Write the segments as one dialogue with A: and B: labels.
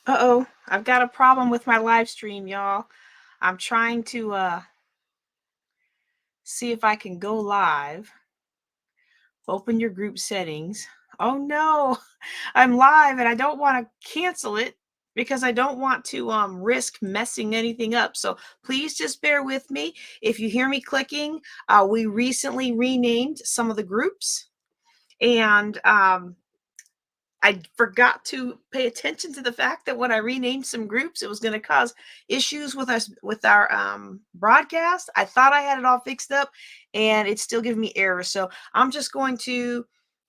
A: Uh-oh, I've got a problem with my live stream, y'all. I'm trying to see if I can go live. Open your group settings. Oh no, I'm live and I don't want to cancel it because I don't want to risk messing anything up. So please just bear with me. If you hear me clicking, we recently renamed some of the groups, and I forgot to pay attention to the fact that when I renamed some groups, it was going to cause issues with us with our broadcast. I thought I had it all fixed up, and it's still giving me errors. So I'm just going to,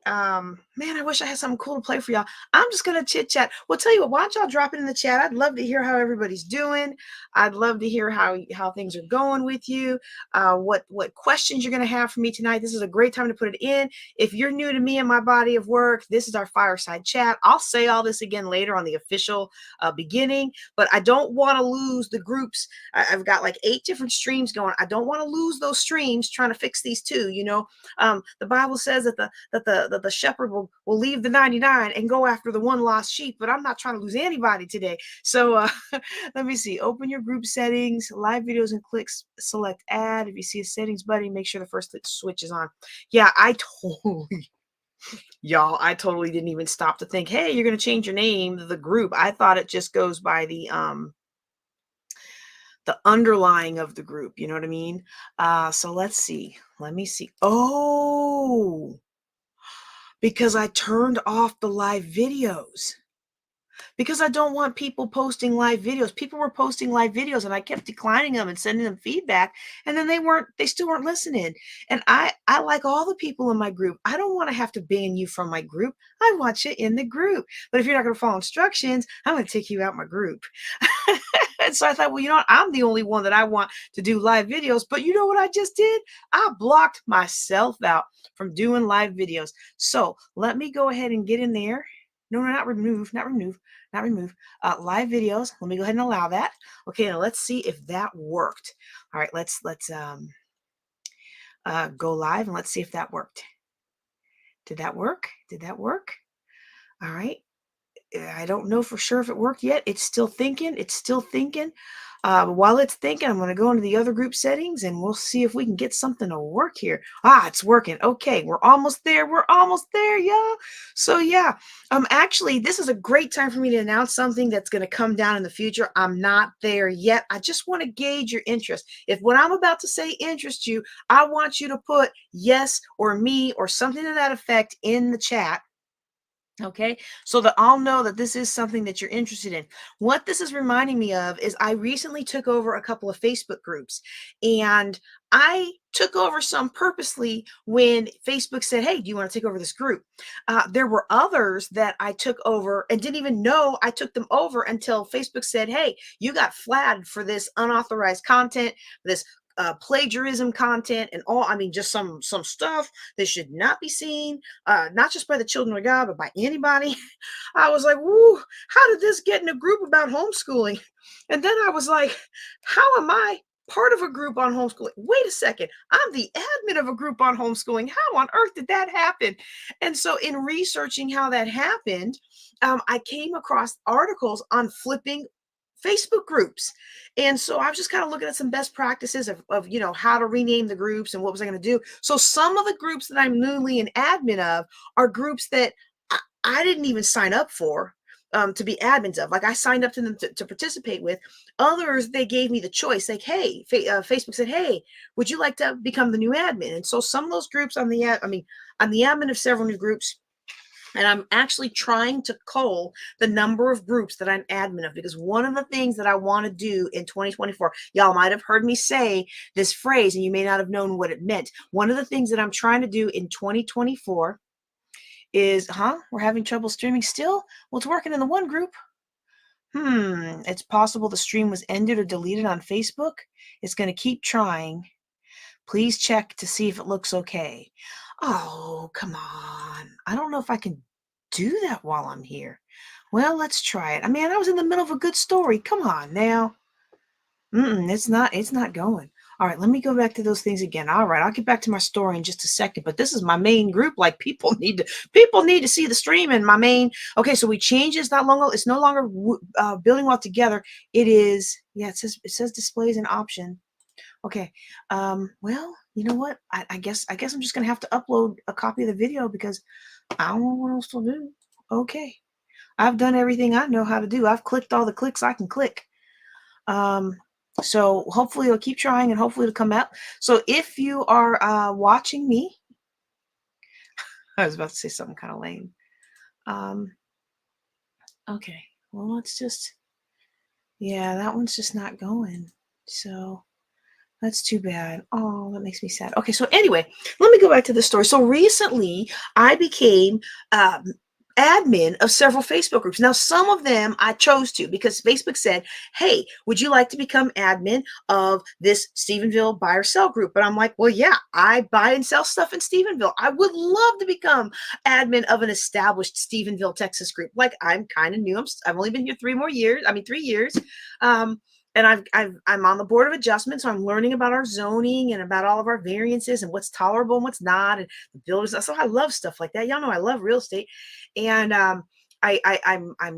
A: man, I wish I had something cool to play for y'all. I'm just going to chit chat. Well, tell you what, why don't y'all drop it in the chat? I'd love to hear how everybody's doing. I'd love to hear how things are going with you. What questions you're going to have for me tonight. This is a great time to put it in. If you're new to me and my body of work, this is our Fireside Chat. I'll say all this again later on the official beginning, but I don't want to lose the groups. I've got like 8 different streams going. I don't want to lose those streams trying to fix these 2. The Bible says that the shepherd will leave the 99 and go after the one lost sheep, but I'm not trying to lose anybody today. So let me see. Open your group settings, live videos, and click select add. If you see a settings button, make sure the first switch is on. Yeah, I totally didn't even stop to think, hey, you're going to change your name to the group. I thought it just goes by the underlying of the group. You know what I mean? So let's see. Let me see. Oh, because I turned off the live videos. Because I don't want people posting live videos. People were posting live videos and I kept declining them and sending them feedback, and then they still weren't listening. And I like all the people in my group. I don't want to have to ban you from my group. I want you in the group. But if you're not going to follow instructions, I'm going to take you out my group. And so I thought, well, you know what? I'm the only one that I want to do live videos. But you know what I just did? I blocked myself out from doing live videos. So let me go ahead and get in there. No, not remove, not remove, not remove. Live videos. Let me go ahead and allow that. Okay, now let's see if that worked. All right, let's go live and let's see if that worked. Did that work? Did that work? All right. I don't know for sure if it worked yet. It's still thinking. It's still thinking. While it's thinking, I'm going to go into the other group settings and we'll see if we can get something to work here. It's working. Okay, we're almost there. We're almost there, y'all. So yeah, actually, this is a great time for me to announce something that's going to come down in the future. I'm not there yet. I just want to gauge your interest. If what I'm about to say interests you, I want you to put yes or me or something to that effect in the chat. Okay, so that I'll know that this is something that you're interested in. What this is reminding me of is I recently took over a couple of Facebook groups, and I took over some purposely when Facebook said, hey, do you want to take over this group? There were others that I took over and didn't even know I took them over until Facebook said, hey, you got flagged for this unauthorized content, this plagiarism content, and all. I mean, just some stuff that should not be seen, not just by the children of God, but by anybody. I was like, woo, how did this get in a group about homeschooling? And then I was like, how am I part of a group on homeschooling? Wait a second, I'm the admin of a group on homeschooling. How on earth did that happen? And so in researching how that happened, I came across articles on flipping Facebook groups. And so I was just kind of looking at some best practices of how to rename the groups and what was I going to do. So some of the groups that I'm newly an admin of are groups that I didn't even sign up for to be admins of. Like I signed up to them to participate with. Others, they gave me the choice. Like, hey, Facebook said, hey, would you like to become the new admin? And so some of those groups I'm the admin of several new groups. And I'm actually trying to cull the number of groups that I'm admin of, because one of the things that I want to do in 2024, y'all might have heard me say this phrase and you may not have known what it meant. One of the things that I'm trying to do in 2024 is, we're having trouble streaming still? Well, it's working in the one group. It's possible the stream was ended or deleted on Facebook. It's going to keep trying. Please check to see if it looks okay. Oh, come on. I don't know if I can do that while I'm here. Well, let's try it. I mean, I was in the middle of a good story. Come on now. It's not going. All right, let me go back to those things again. All right, I'll get back to my story in just a second, but this is my main group. Like people need to see the stream and my main. Okay, so we changed. It's not longer. It's no longer building all together. It is. Yeah, it says displays an option. Okay. Well, you know what? I guess I'm just gonna have to upload a copy of the video because I don't know what else to do. Okay. I've done everything I know how to do. I've clicked all the clicks I can click. Um, so hopefully it'll keep trying and hopefully it'll come out. So if you are watching me, I was about to say something kind of lame. Um, okay. Well, let's just, yeah, that one's just not going. So that's too bad. Oh, that makes me sad. Okay, so anyway, let me go back to the story. So recently, I became admin of several Facebook groups. Now, some of them I chose to because Facebook said, "Hey, would you like to become admin of this Stephenville buy or sell group?" But I'm like, "Well, yeah, I buy and sell stuff in Stephenville. I would love to become admin of an established Stephenville, Texas group. Like I'm kind of new. I've only been here 3 years. Um, and I'm on the board of adjustment, so I'm learning about our zoning and about all of our variances and what's tolerable and what's not, and the builders. So I love stuff like that. Y'all know I love real estate, and I'm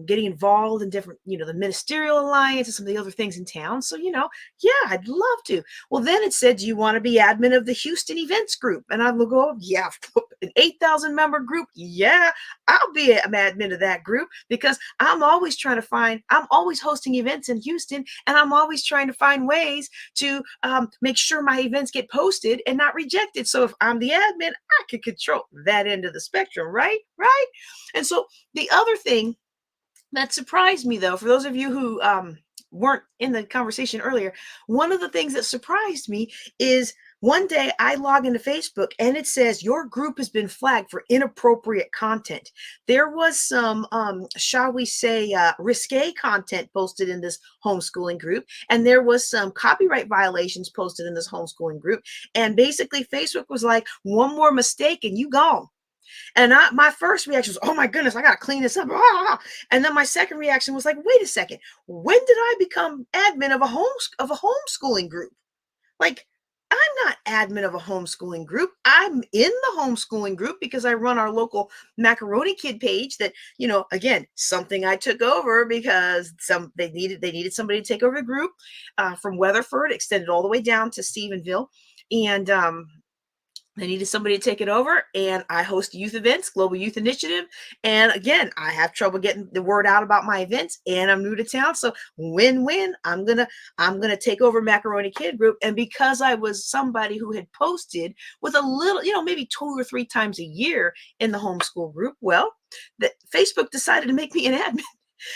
A: getting involved in different, the Ministerial Alliance and some of the other things in town. So yeah, I'd love to. Well, then it said, "Do you want to be admin of the Houston events group?" And I will go, "Yeah, an 8,000 member group. Yeah, I'll be an admin of that group because I'm always hosting events in Houston, and I'm always trying to find ways to make sure my events get posted and not rejected. So if I'm the admin, I can control that end of the spectrum, right? Right?" And so the other thing that surprised me, though, for those of you who weren't in the conversation earlier, one of the things that surprised me is one day I log into Facebook and it says your group has been flagged for inappropriate content. There was some, shall we say, risque content posted in this homeschooling group, and there was some copyright violations posted in this homeschooling group. And basically, Facebook was like, "One more mistake and you gone." And my first reaction was, "Oh my goodness, I got to clean this up." And then my second reaction was like, "Wait a second. When did I become admin of a homeschooling group? Like, I'm not admin of a homeschooling group. I'm in the homeschooling group because I run our local Macaroni Kid page that, again, something I took over because they needed somebody to take over the group from Weatherford, extended all the way down to Stephenville. And they needed somebody to take it over, and I host youth events, Global Youth Initiative. And again, I have trouble getting the word out about my events, and I'm new to town, so win-win. I'm gonna take over Macaroni Kid Group, and because I was somebody who had posted with a little, maybe 2 or 3 times a year in the homeschool group, well, Facebook decided to make me an admin.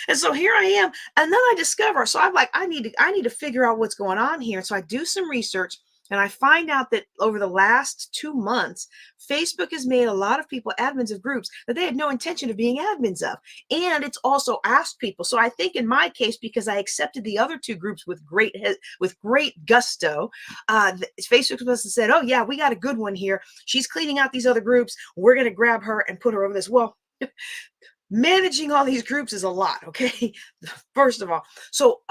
A: And so here I am, and then I discover. So I'm like, I need to figure out what's going on here. So I do some research, and I find out that over the last 2 months, Facebook has made a lot of people admins of groups that they had no intention of being admins of. And it's also asked people. So I think in my case, because I accepted the other 2 groups with great gusto, Facebook must have said, "Oh yeah, we got a good one here. She's cleaning out these other groups. We're going to grab her and put her over this." Well, managing all these groups is a lot, okay? First of all. So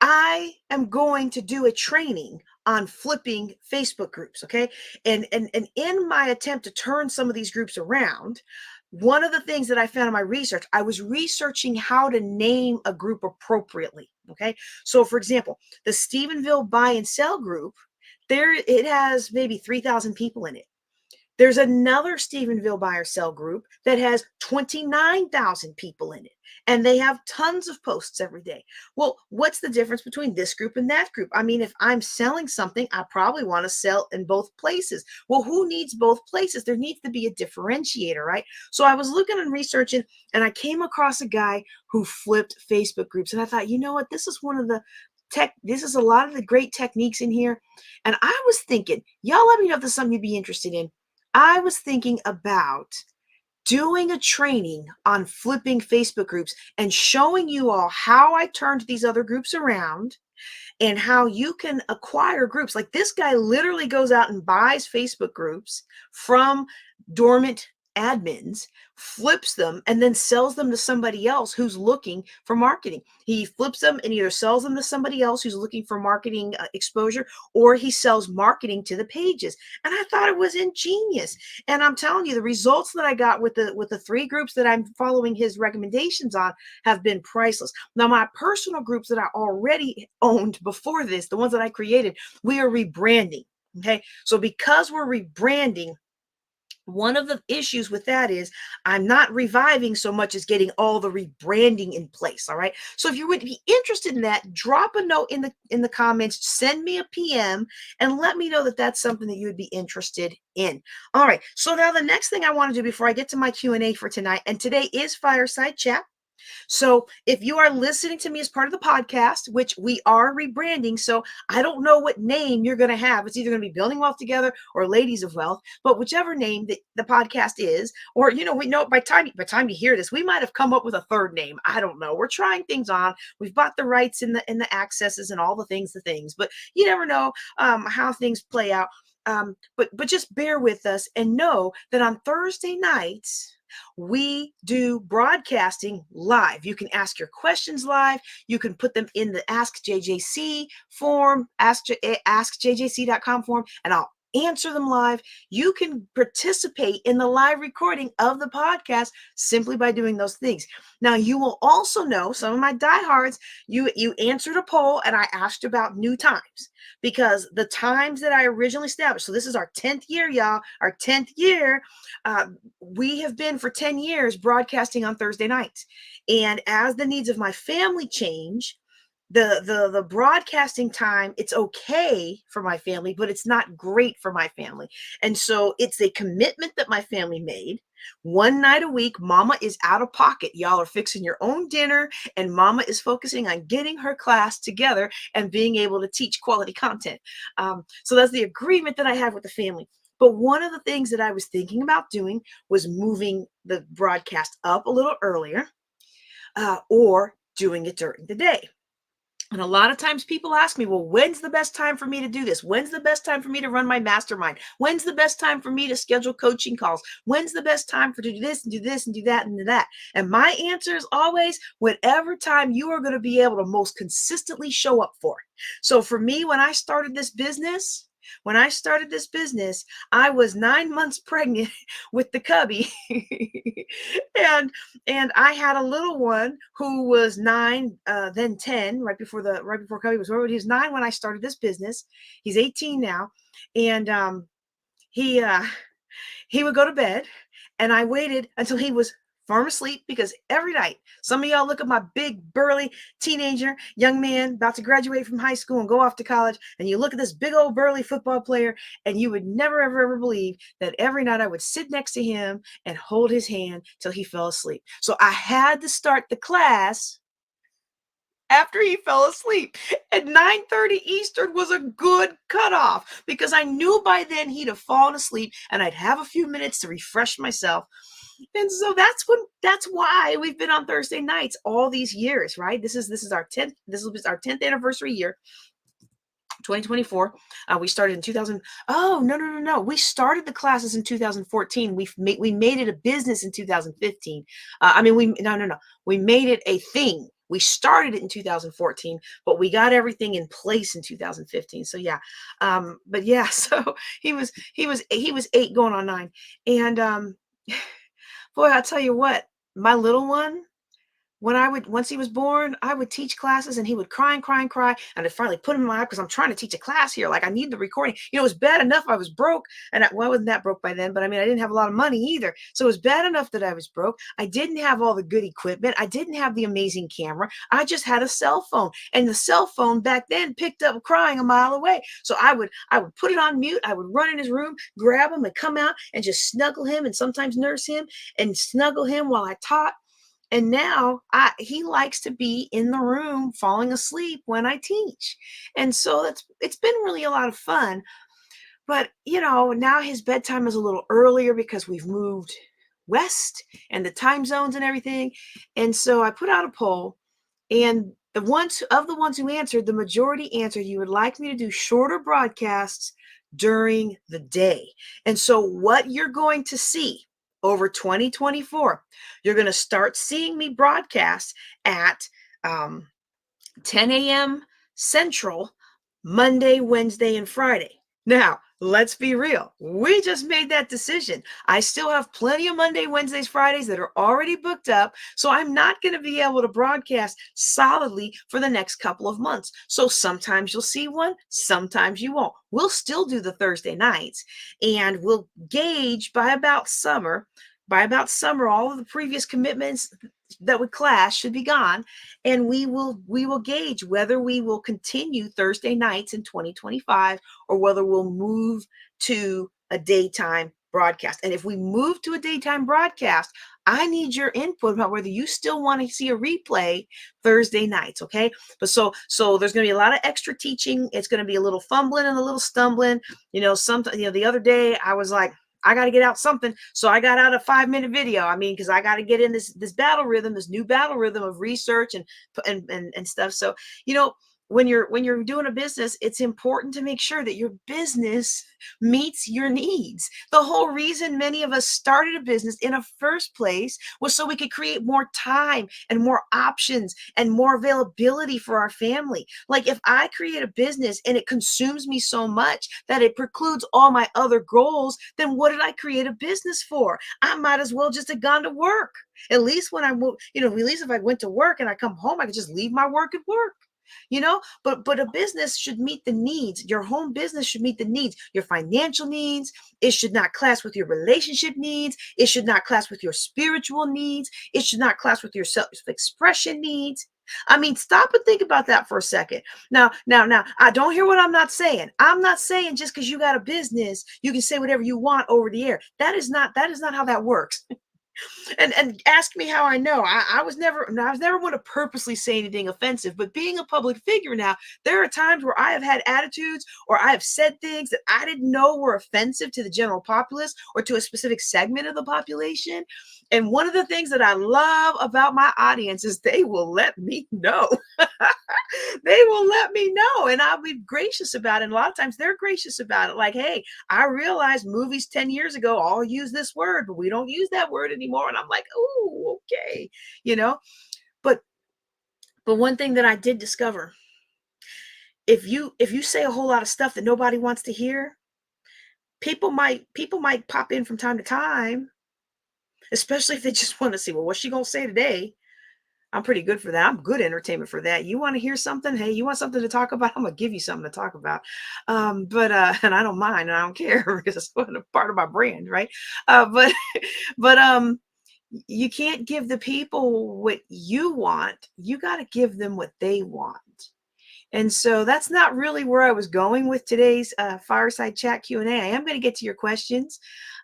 A: I am going to do a training on flipping Facebook groups, okay? And in my attempt to turn some of these groups around, one of the things that I found in my research, I was researching how to name a group appropriately, okay? So for example, the Stephenville buy and sell group, it has maybe 3,000 people in it. There's another Stephenville buy or sell group that has 29,000 people in it, and they have tons of posts every day. Well, what's the difference between this group and that group? I mean, if I'm selling something, I probably want to sell in both places. Well, who needs both places? There needs to be a differentiator, right? So I was looking and researching, and I came across a guy who flipped Facebook groups, and I thought, you know what? This is a lot of the great techniques in here. And I was thinking, y'all let me know if this is something you'd be interested in. I was thinking about doing a training on flipping Facebook groups and showing you all how I turned these other groups around and how you can acquire groups. Like this guy literally goes out and buys Facebook groups from dormant admins, flips them, and then sells them to somebody else who's looking for marketing. He flips them and either sells them to somebody else who's looking for marketing exposure, or he sells marketing to the pages. And I thought it was ingenious. And I'm telling you, the results that I got with the 3 groups that I'm following his recommendations on have been priceless. Now, my personal groups that I already owned before this, the ones that I created, we are rebranding. Okay. So because we're rebranding, one of the issues with that is I'm not reviving so much as getting all the rebranding in place. All right. So if you would be interested in that, drop a note in the comments, send me a PM, and let me know that that's something that you would be interested in. All right. So now the next thing I want to do before I get to my Q&A for tonight, and today is Fireside Chat. So if you are listening to me as part of the podcast, which we are rebranding, so I don't know what name you're going to have. It's either going to be Building Wealth Together or Ladies of Wealth, but whichever name the podcast is, or we know by time you hear this, we might have come up with a third name. I don't know. We're trying things on. We've bought the rights in the accesses and all the things, but you never know how things play out. But just bear with us and know that on Thursday nights, we do broadcasting live. You can ask your questions live. You can put them in the Ask JJC form, askjjc.com form, and I'll answer them live. You can participate in the live recording of the podcast simply by doing those things. Now, you will also know, some of my diehards, you answered a poll and I asked about new times, because the times that I originally established, so this is our 10th year, y'all, our 10th year. We have been for 10 years broadcasting on Thursday nights. And as the needs of my family change, the broadcasting time, it's okay for my family, but it's not great for my family. And so it's a commitment that my family made. One night a week, mama is out of pocket. Y'all are fixing your own dinner, and mama is focusing on getting her class together and being able to teach quality content. So that's the agreement that I have with the family. But one of the things that I was thinking about doing was moving the broadcast up a little earlier, or doing it during the day. And a lot of times people ask me, well, when's the best time for me to do this? When's the best time for me to run my mastermind? When's the best time for me to schedule coaching calls? When's the best time for to do this and do this and do that and do that? And my answer is always whatever time you are going to be able to most consistently show up for. So for me, when I started this business, I was 9 months pregnant with the cubby. and I had a little one who was 9, then 10, right before cubby was born. He was 9 when I started this business. He's 18 now. And he would go to bed, and I waited until he was firm asleep, because every night, some of y'all look at my big, burly teenager, young man about to graduate from high school and go off to college, and you look at this big old burly football player, and you would never, ever, ever believe that every night I would sit next to him and hold his hand till he fell asleep. So I had to start the class after he fell asleep. At 9:30 Eastern was a good cutoff, because I knew by then he'd have fallen asleep and I'd have a few minutes to refresh myself. And so that's why we've been on Thursday nights all these years, right? This is our 10th, this will be our 10th anniversary year. 2024. We started in 2000. Oh, no. We started the classes in 2014. We made it a business in 2015. We made it a thing. We started it in 2014, but we got everything in place in 2015. So yeah. But yeah, so he was 8 going on 9. And boy, I'll tell you what, my little one, once he was born, I would teach classes and he would cry and cry and cry. And I finally put him in my lap because I'm trying to teach a class here. Like, I need the recording. It was bad enough I was broke. And I wasn't that broke by then, but I mean, I didn't have a lot of money either. So it was bad enough that I was broke. I didn't have all the good equipment. I didn't have the amazing camera. I just had a cell phone. And the cell phone back then picked up crying a mile away. So I would put it on mute. I would run in his room, grab him and come out and just snuggle him, and sometimes nurse him and snuggle him while I taught. And now he likes to be in the room falling asleep when I teach. And so it's been really a lot of fun. But, now his bedtime is a little earlier because we've moved west and the time zones and everything. And so I put out a poll, and the ones who answered, the majority answered you would like me to do shorter broadcasts during the day. And so what you're going to see over 2024, you're going to start seeing me broadcast at 10 a.m. Central, Monday, Wednesday, and Friday. Now, let's be real. We just made that decision. I still have plenty of Monday, Wednesdays, Fridays that are already booked up. So I'm not going to be able to broadcast solidly for the next couple of months. So sometimes you'll see one, sometimes you won't. We'll still do the Thursday nights, and we'll gauge by about summer. By about summer, all of the previous commitments that would clash should be gone, and we will gauge whether we will continue Thursday nights in 2025 or whether we'll move to a daytime broadcast. And if we move to a daytime broadcast, I need your input about whether you still want to see a replay Thursday nights. Okay. But so there's going to be a lot of extra teaching. It's going to be a little fumbling and a little stumbling. Sometimes, the other day I was like, I got to get out something. So I got out a 5-minute video. I mean, because I got to get in this battle rhythm, this new battle rhythm of research and stuff. So, when you're doing a business, it's important to make sure that your business meets your needs. The whole reason many of us started a business in a first place was so we could create more time and more options and more availability for our family. Like, if I create a business and it consumes me so much that it precludes all my other goals, then what did I create a business for? I might as well just have gone to work. At least when I move, at least if I went to work and I come home, I could just leave my work at work. But a business should meet the needs. Your home business should meet the needs, your financial needs. It should not clash with your relationship needs. It should not clash with your spiritual needs. It should not clash with your self-expression needs. I mean, stop and think about that for a second. Now, I don't hear what I'm not saying. I'm not saying just because you got a business, you can say whatever you want over the air. That is not how that works. And ask me how I know. I was never one to purposely say anything offensive, but being a public figure now, there are times where I have had attitudes or I have said things that I didn't know were offensive to the general populace or to a specific segment of the population. And one of the things that I love about my audience is they will let me know. They will let me know, and I'll be gracious about it. And a lot of times they're gracious about it. Like, hey, I realized movies 10 years ago all use this word, but we don't use that word anymore. And I'm like, oh, okay. You know, but one thing that I did discover, if you say a whole lot of stuff that nobody wants to hear, people might pop in from time to time, especially if they just want to see, well, what's she gonna say today? I'm pretty good for that. I'm good entertainment for that. You want to hear something? Hey, you want something to talk about? I'm gonna give you something to talk about. But and I don't mind and I don't care because it's a part of my brand, right? But but you can't give the people what you want. You got to give them what they want. And so that's not really where I was going with today's Fireside Chat Q&A. I am going to get to your questions,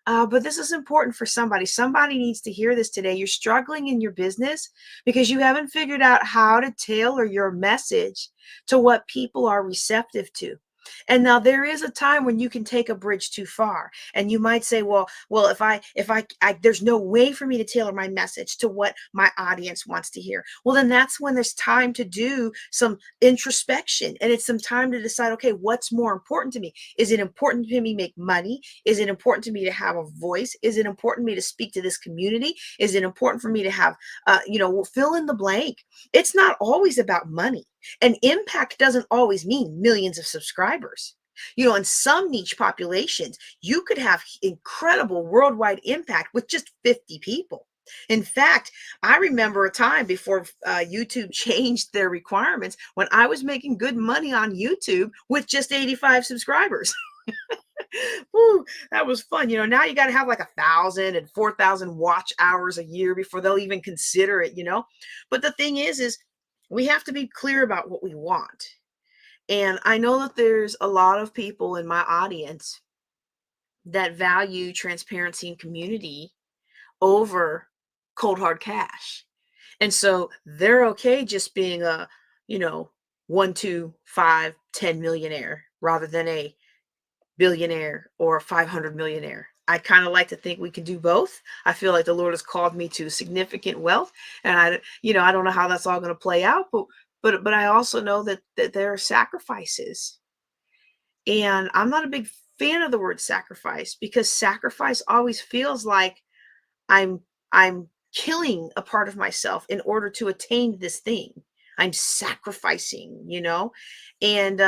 A: but this is important for somebody. Somebody needs to hear this today. You're struggling in your business because you haven't figured out how to tailor your message to what people are receptive to. And now there is a time when you can take a bridge too far, and you might say, well, if I there's no way for me to tailor my message to what my audience wants to hear. Well, then that's when there's time to do some introspection, and it's some time to decide, okay, what's more important to me? Is it important to me to make money? Is it important to me to have a voice? Is it important to me to speak to this community? Is it important for me to have, fill in the blank? It's not always about money. And impact doesn't always mean millions of subscribers. In some niche populations, you could have incredible worldwide impact with just 50 people. In fact, I remember a time before YouTube changed their requirements when I was making good money on YouTube with just 85 subscribers. Woo, that was fun. Now you got to have like 1,000 and 4,000 watch hours a year before they'll even consider it. But the thing is we have to be clear about what we want. And I know that there's a lot of people in my audience that value transparency and community over cold hard cash. And so they're okay just being a, 1, 2, 5, 10 millionaire rather than a billionaire or a 500 millionaire. I kind of like to think we can do both. I feel like the Lord has called me to significant wealth, and I don't know how that's all going to play out, but I also know that there are sacrifices, and I'm not a big fan of the word sacrifice because sacrifice always feels like I'm I'm killing a part of myself in order to attain this thing. I'm sacrificing, And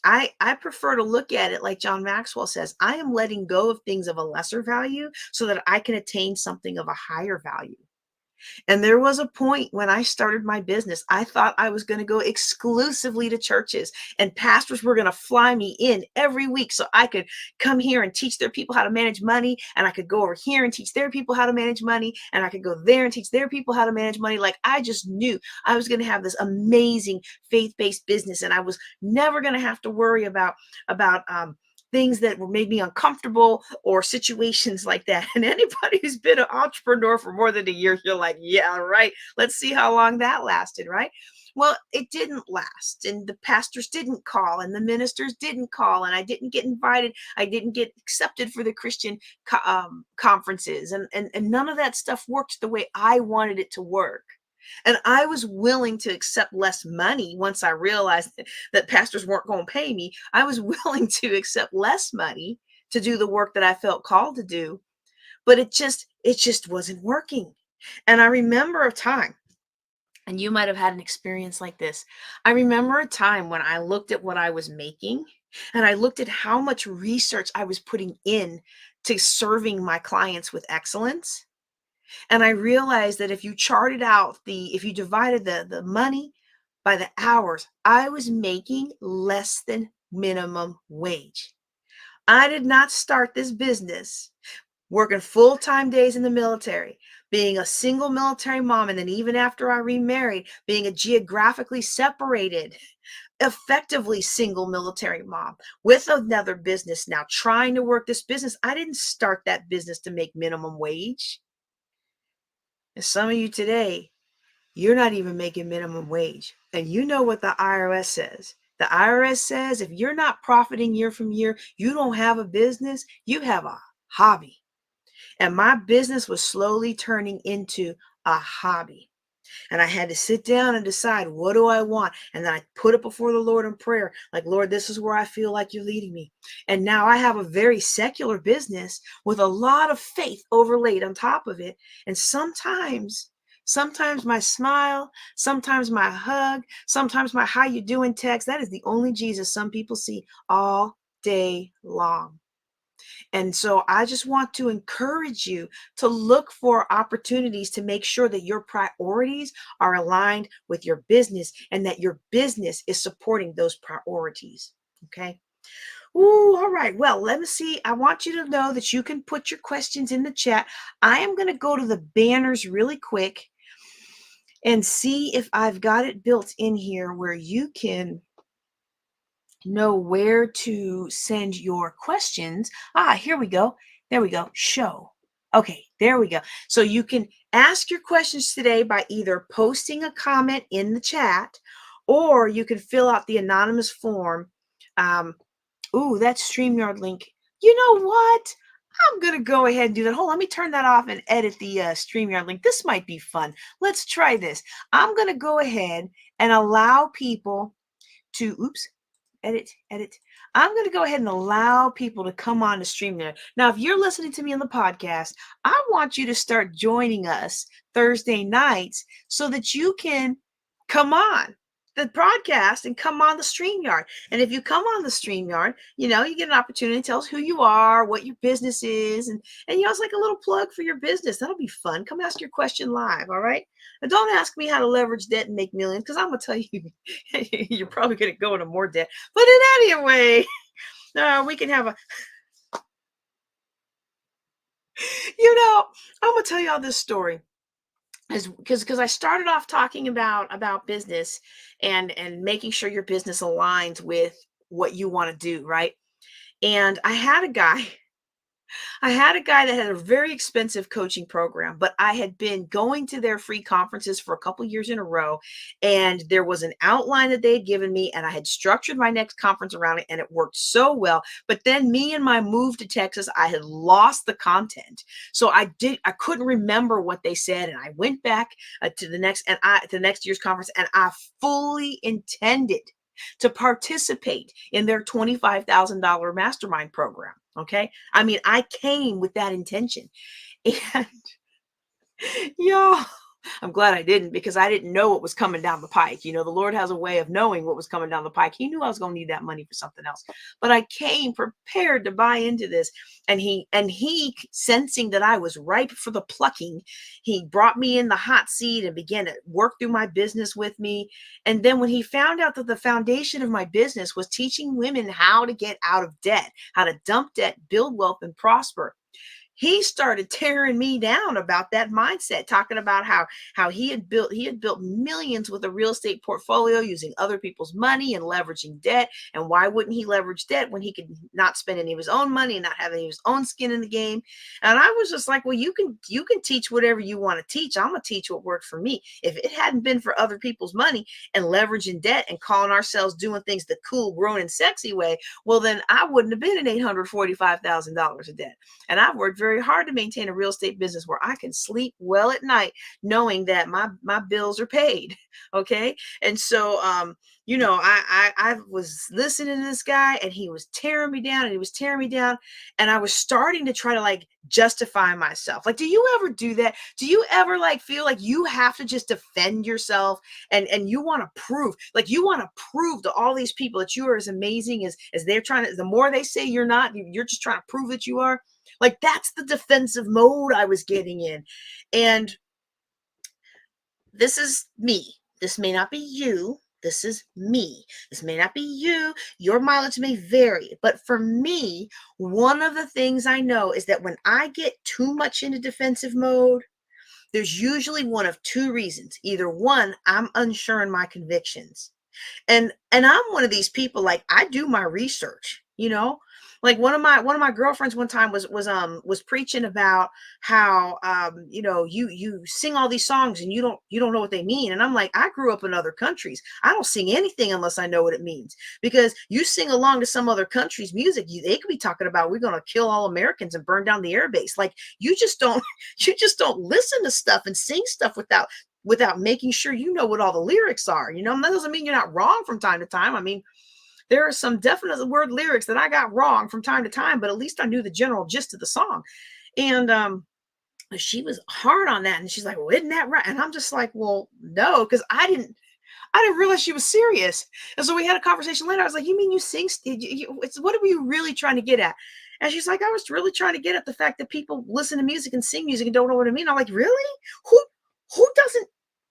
A: I prefer to look at it like John Maxwell says, I am letting go of things of a lesser value so that I can attain something of a higher value. And there was a point when I started my business, I thought I was going to go exclusively to churches and pastors were going to fly me in every week so I could come here and teach their people how to manage money. And I could go over here and teach their people how to manage money. And I could go there and teach their people how to manage money. Like I just knew I was going to have this amazing faith-based business. And I was never going to have to worry about things that were made me uncomfortable or situations like that. And anybody who's been an entrepreneur for more than a year, you're like, yeah, right. Let's see how long that lasted, right? Well, it didn't last. And the pastors didn't call and the ministers didn't call. And I didn't get invited. I didn't get accepted for the Christian conferences. And none of that stuff worked the way I wanted it to work. And I was willing to accept less money once I realized that pastors weren't going to pay me. I was willing to accept less money to do the work that I felt called to do, but it just wasn't working. And I remember a time, and you might have had an experience like this. I remember a time when I looked at what I was making and I looked at how much research I was putting in to serving my clients with excellence. And I realized that if you divided the money by the hours, I was making less than minimum wage. I did not start this business working full-time days in the military, being a single military mom, and then even after I remarried, being a geographically separated, effectively single military mom with another business now, trying to work this business. I didn't start that business to make minimum wage. And some of you today, you're not even making minimum wage. And you know what the IRS says. The IRS says if you're not profiting year from year, you don't have a business, you have a hobby. And my business was slowly turning into a hobby. And I had to sit down and decide, what do I want? And then I put it before the Lord in prayer, like, Lord, this is where I feel like you're leading me. And now I have a very secular business with a lot of faith overlaid on top of it. And sometimes my smile, sometimes my hug, sometimes my how you doing text, that is the only Jesus some people see all day long. And so I just want to encourage you to look for opportunities to make sure that your priorities are aligned with your business and that your business is supporting those priorities. Okay. Ooh, all right. Well, let me see. I want you to know that you can put your questions in the chat. I am going to go to the banners really quick and see if I've got it built in here where you can know where to send your questions. Here we go. There we go. Show. Okay, there we go. So you can ask your questions today by either posting a comment in the chat or you can fill out the anonymous form. That StreamYard link. You know what? I'm going to go ahead and do that. Hold on, let me turn that off and edit the StreamYard link. This might be fun. Let's try this. I'm going to go ahead and allow people to, edit. I'm going to go ahead and allow people to come on to stream there. Now, if you're listening to me on the podcast, I want you to start joining us Thursday nights so that you can come on the broadcast and come on the StreamYard. And if you come on the StreamYard, you get an opportunity to tell us who you are, what your business is, and it's like a little plug for your business. That'll be fun. Come ask your question live, all right? And don't ask me how to leverage debt and make millions, because I'm going to tell you, you're probably going to go into more debt. But in any way, we can have I'm going to tell you all this story. Because I started off talking about business and making sure your business aligns with what you want to do, right? And I had a guy that had a very expensive coaching program, but I had been going to their free conferences for a couple years in a row. And there was an outline that they had given me, and I had structured my next conference around it, and it worked so well. But then me and my move to Texas, I had lost the content. So I couldn't remember what they said. And I went back to the next year's conference, and I fully intended to participate in their $25,000 mastermind program. Okay. I mean, I came with that intention. And Y'all, I'm glad I didn't because I didn't know what was coming down the pike. You know, the Lord has a way of knowing what was coming down the pike. He knew I was going to need that money for something else. But I came prepared to buy into this. And he sensing that I was ripe for the plucking, he brought me in the hot seat and began to work through my business with me. And then when he found out that the foundation of my business was teaching women how to get out of debt, how to dump debt, build wealth, and prosper, he started tearing me down about that mindset, talking about how he had built millions with a real estate portfolio using other people's money and leveraging debt. And why wouldn't he leverage debt when he could not spend any of his own money and not have any of his own skin in the game? And I was just like, well, you can teach whatever you want to teach. I'm gonna teach what worked for me. If it hadn't been for other people's money and leveraging debt and calling ourselves doing things the cool, grown, and sexy way, well, then I wouldn't have been in $845,000 of debt. And I've worked very hard to maintain a real estate business where I can sleep well at night knowing that my bills are paid. Okay. And so I was listening to this guy and he was tearing me down and he was tearing me down. And I was starting to try to like justify myself. Like, do you ever do that? Do you ever like feel like you have to just defend yourself and you want to prove, like you want to prove to all these people that you are as amazing as they're trying to, the more they say you're not, you're just trying to prove that you are. Like that's the defensive mode I was getting in. And this is me. This may not be you. This is me. This may not be you. Your mileage may vary. But for me, one of the things I know is that when I get too much into defensive mode, there's usually one of two reasons. Either one, I'm unsure in my convictions. And I'm one of these people, like I do my research, like one of my girlfriends one time was preaching about how you sing all these songs and you don't know what they mean. And I'm like, I grew up in other countries. I don't sing anything unless I know what it means, because you sing along to some other country's music, they could be talking about we're going to kill all Americans and burn down the air base. Like you just don't you just don't listen to stuff and sing stuff without making sure you know what all the lyrics are. And that doesn't mean you're not wrong from time to time. I mean, there are some definite word lyrics that I got wrong from time to time, but at least I knew the general gist of the song. And she was hard on that. And she's like, well, isn't that right? And I'm just like, well, no, because I didn't realize she was serious. And so we had a conversation later. I was like, you mean you sing? What were you really trying to get at? And she's like, I was really trying to get at the fact that people listen to music and sing music and don't know what I mean. I'm like, really? Who doesn't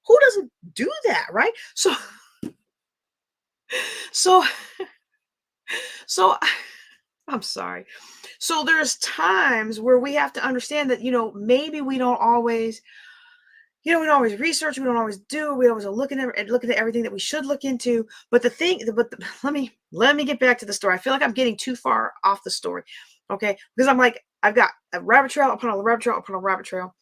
A: who doesn't do that, right? So so I'm sorry. So there's times where we have to understand that, maybe we don't always research, we don't always do, we always are looking at everything that we should look into. But let me get back to the story. I feel like I'm getting too far off the story. Okay. Because I'm like, I've got a rabbit trail upon a rabbit trail upon a rabbit trail.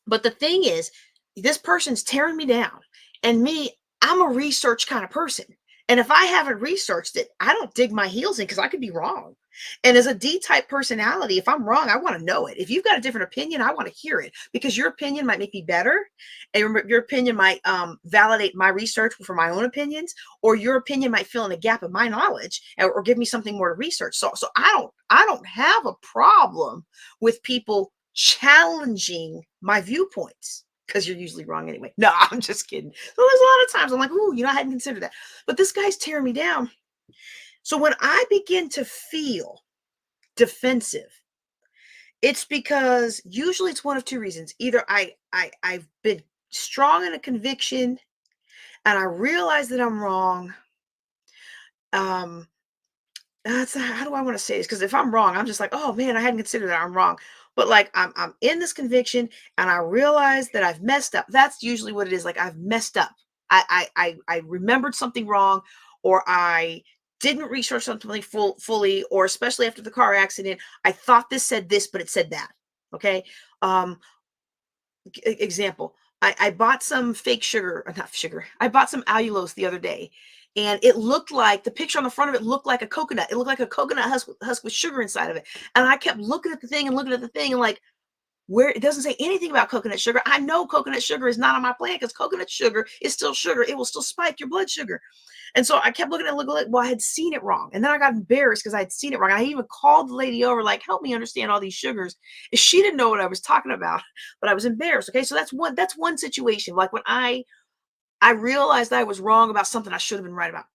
A: But the thing is, this person's tearing me down. And me, I'm a research kind of person. And if I haven't researched it, I don't dig my heels in because I could be wrong. And as a D type personality, if I'm wrong, I want to know it. If you've got a different opinion, I want to hear it because your opinion might make me better. And your opinion might validate my research for my own opinions, or your opinion might fill in a gap of my knowledge or give me something more to research. So I don't have a problem with people challenging my viewpoints because you're usually wrong anyway. No, I'm just kidding. So there's a lot of times I'm like, ooh, I hadn't considered that. But this guy's tearing me down. So when I begin to feel defensive, it's because usually it's one of two reasons. Either I've been strong in a conviction and I realize that I'm wrong. Um, how do I want to say this? Because if I'm wrong, I'm just like, oh man, I hadn't considered that I'm wrong. But like I'm in this conviction and I realize that I've messed up. That's usually what it is. Like I've messed up. I remembered something wrong, or I didn't research something fully, or especially after the car accident, I thought this said this, but it said that. Okay. Um, Example. I bought some fake sugar, not sugar. I bought some allulose the other day, and it looked like the picture on the front of it looked like a coconut. It looked like a coconut husk with sugar inside of it. And I kept looking at the thing and looking at the thing and like, Where it doesn't say anything about coconut sugar. I know coconut sugar is not on my plan because coconut sugar is still sugar. It will still spike your blood sugar. And so I kept looking at looking like, well, I had seen it wrong. And then I got embarrassed because I had seen it wrong. I even called the lady over, like, help me understand all these sugars. And she didn't know what I was talking about, but I was embarrassed. Okay. So that's one situation. Like when I realized I was wrong about something I should have been right about.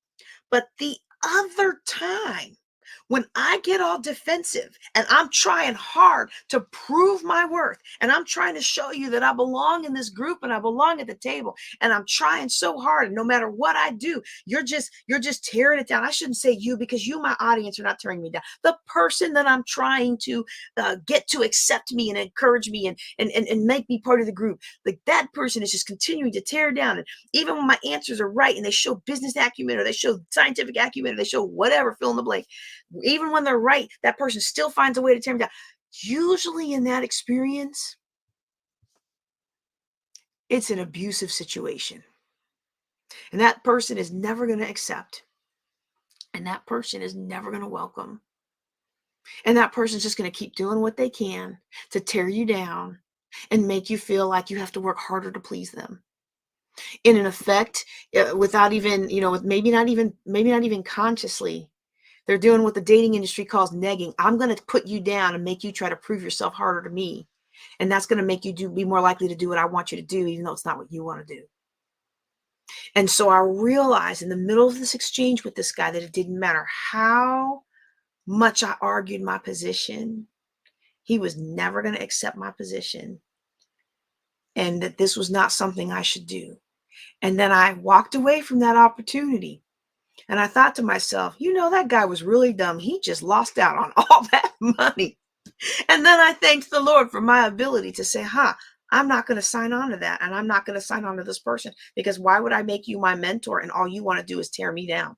A: But the other time, when I get all defensive and I'm trying hard to prove my worth and I'm trying to show you that I belong in this group and I belong at the table and I'm trying so hard and no matter what I do, you're just tearing it down. I shouldn't say you because you, my audience, are not tearing me down. The person that I'm trying to get to accept me and encourage me and make me part of the group, like that person is just continuing to tear down. And even when my answers are right and they show business acumen or they show scientific acumen or they show whatever, fill in the blank, even when they're right, that person still finds a way to tear me down. Usually in that experience, it's an abusive situation. And that person is never going to accept. And that person is never going to welcome. And that person's just going to keep doing what they can to tear you down and make you feel like you have to work harder to please them. In an effect, without even, with maybe not even consciously, they're doing what the dating industry calls negging. I'm going to put you down and make you try to prove yourself harder to me. And that's going to make you be more likely to do what I want you to do, even though it's not what you want to do. And so I realized in the middle of this exchange with this guy that it didn't matter how much I argued my position, he was never going to accept my position and that this was not something I should do. And then I walked away from that opportunity. And I thought to myself, that guy was really dumb. He just lost out on all that money. And then I thanked the Lord for my ability to say, I'm not going to sign on to that. And I'm not going to sign on to this person because why would I make you my mentor and all you want to do is tear me down?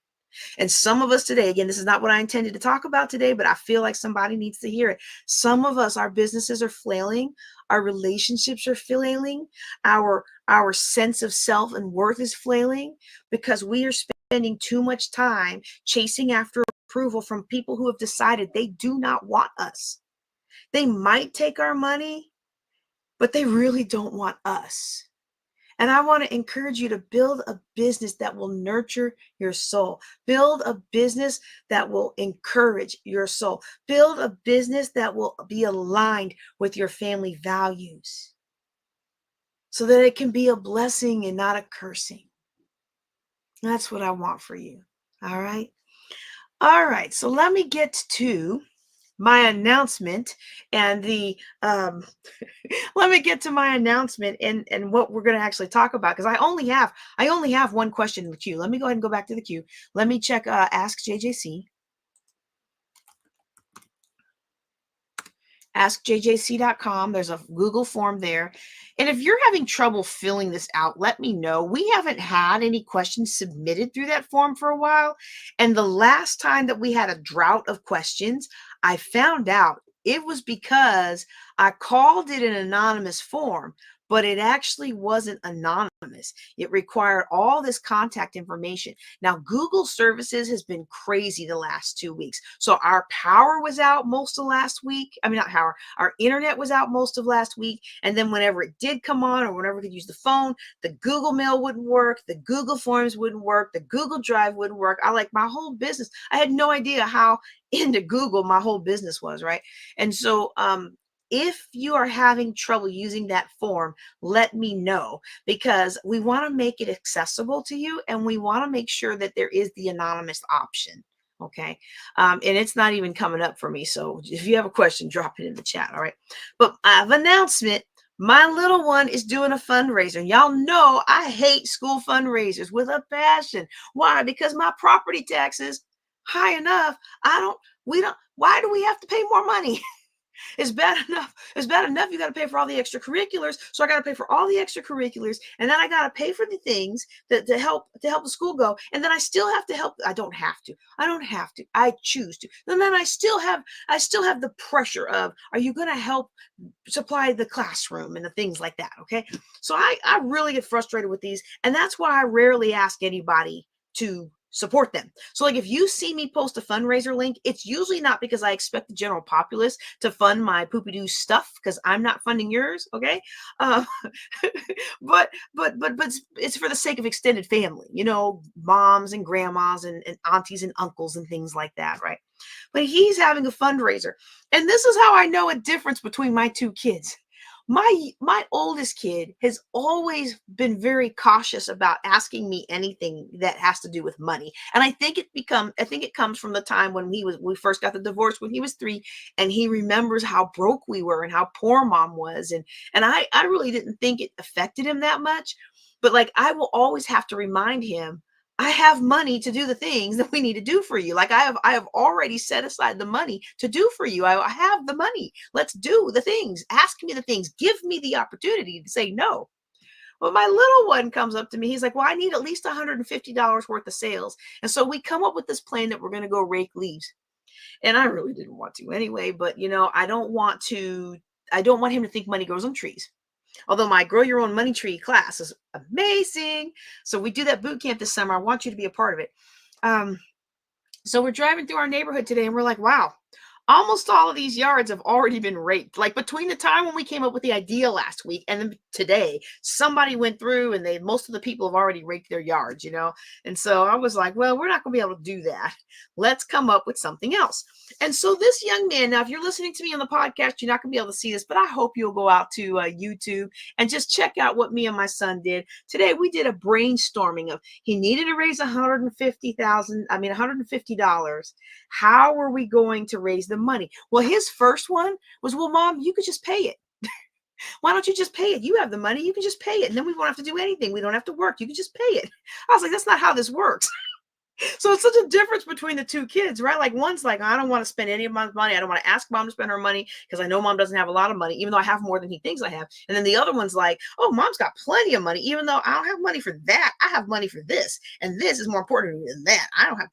A: And some of us today, again, this is not what I intended to talk about today, but I feel like somebody needs to hear it. Some of us, our businesses are flailing, our relationships are flailing, our sense of self and worth is flailing because we are spending too much time chasing after approval from people who have decided they do not want us. They might take our money, but they really don't want us. And I want to encourage you to build a business that will nurture your soul. Build a business that will encourage your soul. Build a business that will be aligned with your family values so that it can be a blessing and not a cursing. That's what I want for you. All right. All right. So let me get to my announcement and let me get to my announcement and what we're going to actually talk about because I only have one question in the queue. Let me go ahead and go back to the queue. Let me check ask JJC. AskJJC.com. There's a Google form there. And if you're having trouble filling this out, let me know. We haven't had any questions submitted through that form for a while. And the last time that we had a drought of questions, I found out it was because I called it an anonymous form, but it actually wasn't anonymous. It required all this contact information. Now, Google services has been crazy the last 2 weeks. So our power was out most of last week. I mean, not power, our internet was out most of last week. And then whenever it did come on or whenever we could use the phone, the Google Mail wouldn't work. The Google Forms wouldn't work. The Google Drive wouldn't work. My whole business, I had no idea how into Google my whole business was, right? And so, if you are having trouble using that form, let me know because we want to make it accessible to you and we want to make sure that there is the anonymous option. Okay. And it's not even coming up for me. So if you have a question, drop it in the chat. All right. But I have an announcement. My little one is doing a fundraiser. Y'all know I hate school fundraisers with a passion. Why? Because my property taxes high enough. Why do we have to pay more money? It's bad enough. It's bad enough. You got to pay for all the extracurriculars. So I got to pay for all the extracurriculars. And then I got to pay for the things to help the school go. And then I still have to help. I don't have to. I choose to. And then I still have the pressure of, are you going to help supply the classroom and the things like that? Okay. So I really get frustrated with these. And that's why I rarely ask anybody to support them. So like if you see me post a fundraiser link, it's usually not because I expect the general populace to fund my poopy doo stuff, because I'm not funding yours. Okay. Uh, but it's for the sake of extended family, moms and grandmas and aunties and uncles and things like that, right? But he's having a fundraiser. And this is how I know a difference between my two kids. My oldest kid has always been very cautious about asking me anything that has to do with money. And I think it comes from the time when we first got the divorce when he was 3, and he remembers how broke we were and how poor mom was. And I really didn't think it affected him that much. But like I will always have to remind him, I have money to do the things that we need to do for you. Like I have already set aside the money to do for you. I have the money. Let's do the things. Ask me the things. Give me the opportunity to say no. Well, my little one comes up to me. He's like, well, I need at least $150 worth of sales. And so we come up with this plan that we're going to go rake leaves. And I really didn't want to anyway, but I don't want him to think money grows on trees. Although my Grow Your Own Money Tree class is amazing. So we do that boot camp this summer. I want you to be a part of it. Um, so we're driving through our neighborhood today and we're like, wow, almost all of these yards have already been raked. Like between the time when we came up with the idea last week and then today, somebody went through and most of the people have already raked their yards. And so I was like, well, we're not going to be able to do that. Let's come up with something else. And so this young man, now, if you're listening to me on the podcast, you're not going to be able to see this, but I hope you'll go out to YouTube and just check out what me and my son did. Today, we did a brainstorming of he needed to raise $150. How are we going to raise the money? Well, his first one was, well, Mom, you could just pay it. Why don't you just pay it? You have the money. You can just pay it. And then we won't have to do anything. We don't have to work. You can just pay it. I was like, that's not how this works. So it's such a difference between the two kids, right? Like one's like, I don't want to spend any of mom's money. I don't want to ask mom to spend her money because I know mom doesn't have a lot of money, even though I have more than he thinks I have. And then the other one's like, oh, mom's got plenty of money, even though I don't have money for that. I have money for this. And this is more important to me than that. I don't have,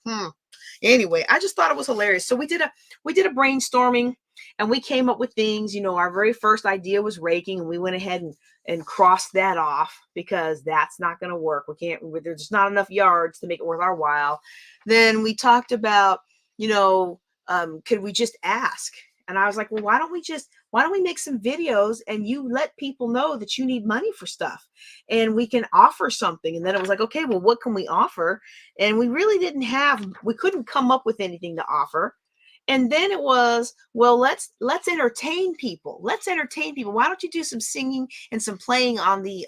A: Anyway, I just thought it was hilarious. So we did a brainstorming and we came up with things. Our very first idea was raking, and we went ahead and crossed that off because that's not going to work. There's just not enough yards to make it worth our while. Then we talked about, could we just ask? And I was like, well, why don't we make some videos and you let people know that you need money for stuff and we can offer something. And then it was like, okay, well, what can we offer? And we really we couldn't come up with anything to offer. And then it was, well, let's entertain people. Let's entertain people. Why don't you do some singing and some playing on the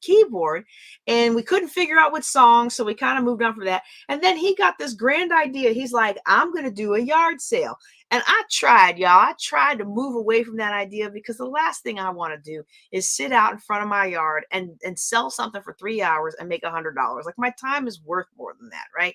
A: keyboard? And we couldn't figure out what song, so we kind of moved on from that. And then he got this grand idea. He's like, I'm going to do a yard sale. And I tried, y'all. I tried to move away from that idea because the last thing I want to do is sit out in front of my yard and sell something for 3 hours and make $100. Like my time is worth more than that, right?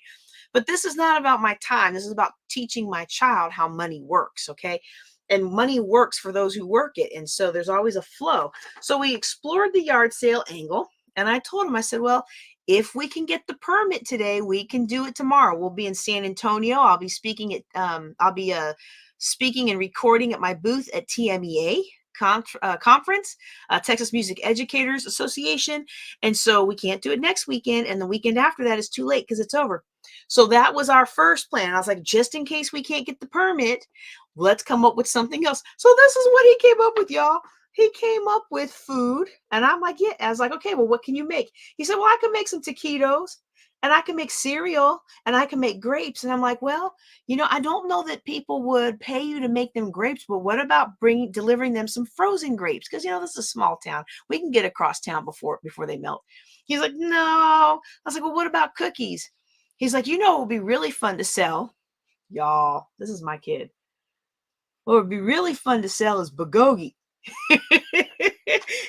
A: But this is not about my time. This is about teaching my child how money works, okay? And money works for those who work it. And so there's always a flow. So we explored the yard sale angle. And I told him, I said, well, if we can get the permit today, we can do it tomorrow. We'll be in San Antonio. I'll be speaking speaking and recording at my booth at TMEA conference, Texas Music Educators Association. And so we can't do it next weekend. And the weekend after that is too late because it's over. So that was our first plan. I was like, just in case we can't get the permit, let's come up with something else. So this is what he came up with, y'all. He came up with food. And I'm like, yeah. I was like, okay, well, what can you make? He said, well, I can make some taquitos and I can make cereal and I can make grapes. And I'm like, well, I don't know that people would pay you to make them grapes, but what about delivering them some frozen grapes? Because, this is a small town. We can get across town before they melt. He's like, no. I was like, well, what about cookies? He's like, it would be really fun to sell. Y'all, this is my kid. What would be really fun to sell is bulgogi.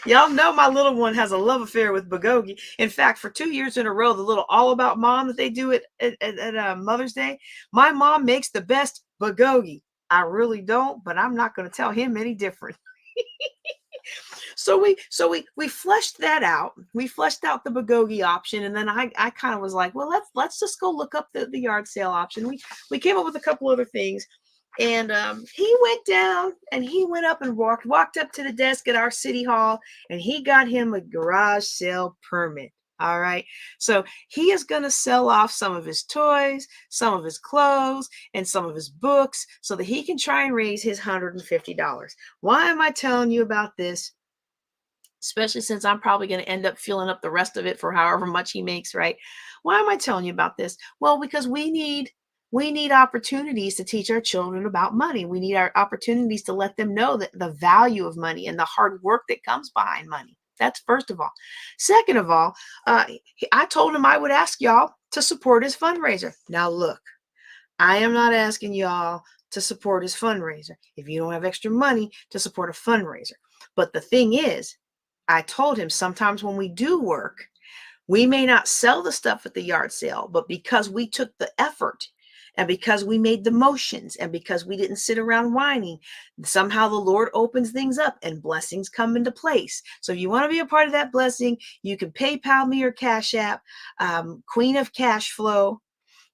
A: Y'all know my little one has a love affair with bulgogi. In fact, for 2 years in a row, the little All About Mom that they do at Mother's Day, my mom makes the best bulgogi. I really don't, but I'm not going to tell him any different. So we fleshed that out. We fleshed out the bulgogi option, and then I kind of was like, well, let's just go look up the yard sale option. We came up with a couple other things, and he went down and he went up and walked up to the desk at our city hall, and he got him a garage sale permit. All right. So he is going to sell off some of his toys, some of his clothes, and some of his books so that he can try and raise his $150. Why am I telling you about this? Especially since I'm probably going to end up filling up the rest of it for however much he makes, right? Why am I telling you about this? Well, because we need opportunities to teach our children about money. We need our opportunities to let them know that the value of money and the hard work that comes behind money. That's first of all. Second of all, I told him I would ask y'all to support his fundraiser. Now, look, I am not asking y'all to support his fundraiser if you don't have extra money to support a fundraiser. But the thing is, I told him sometimes when we do work, we may not sell the stuff at the yard sale, but because we took the effort and because we made the motions and because we didn't sit around whining, somehow the Lord opens things up and blessings come into place. So if you want to be a part of that blessing, you can PayPal me or Cash App, Queen of Cash Flow.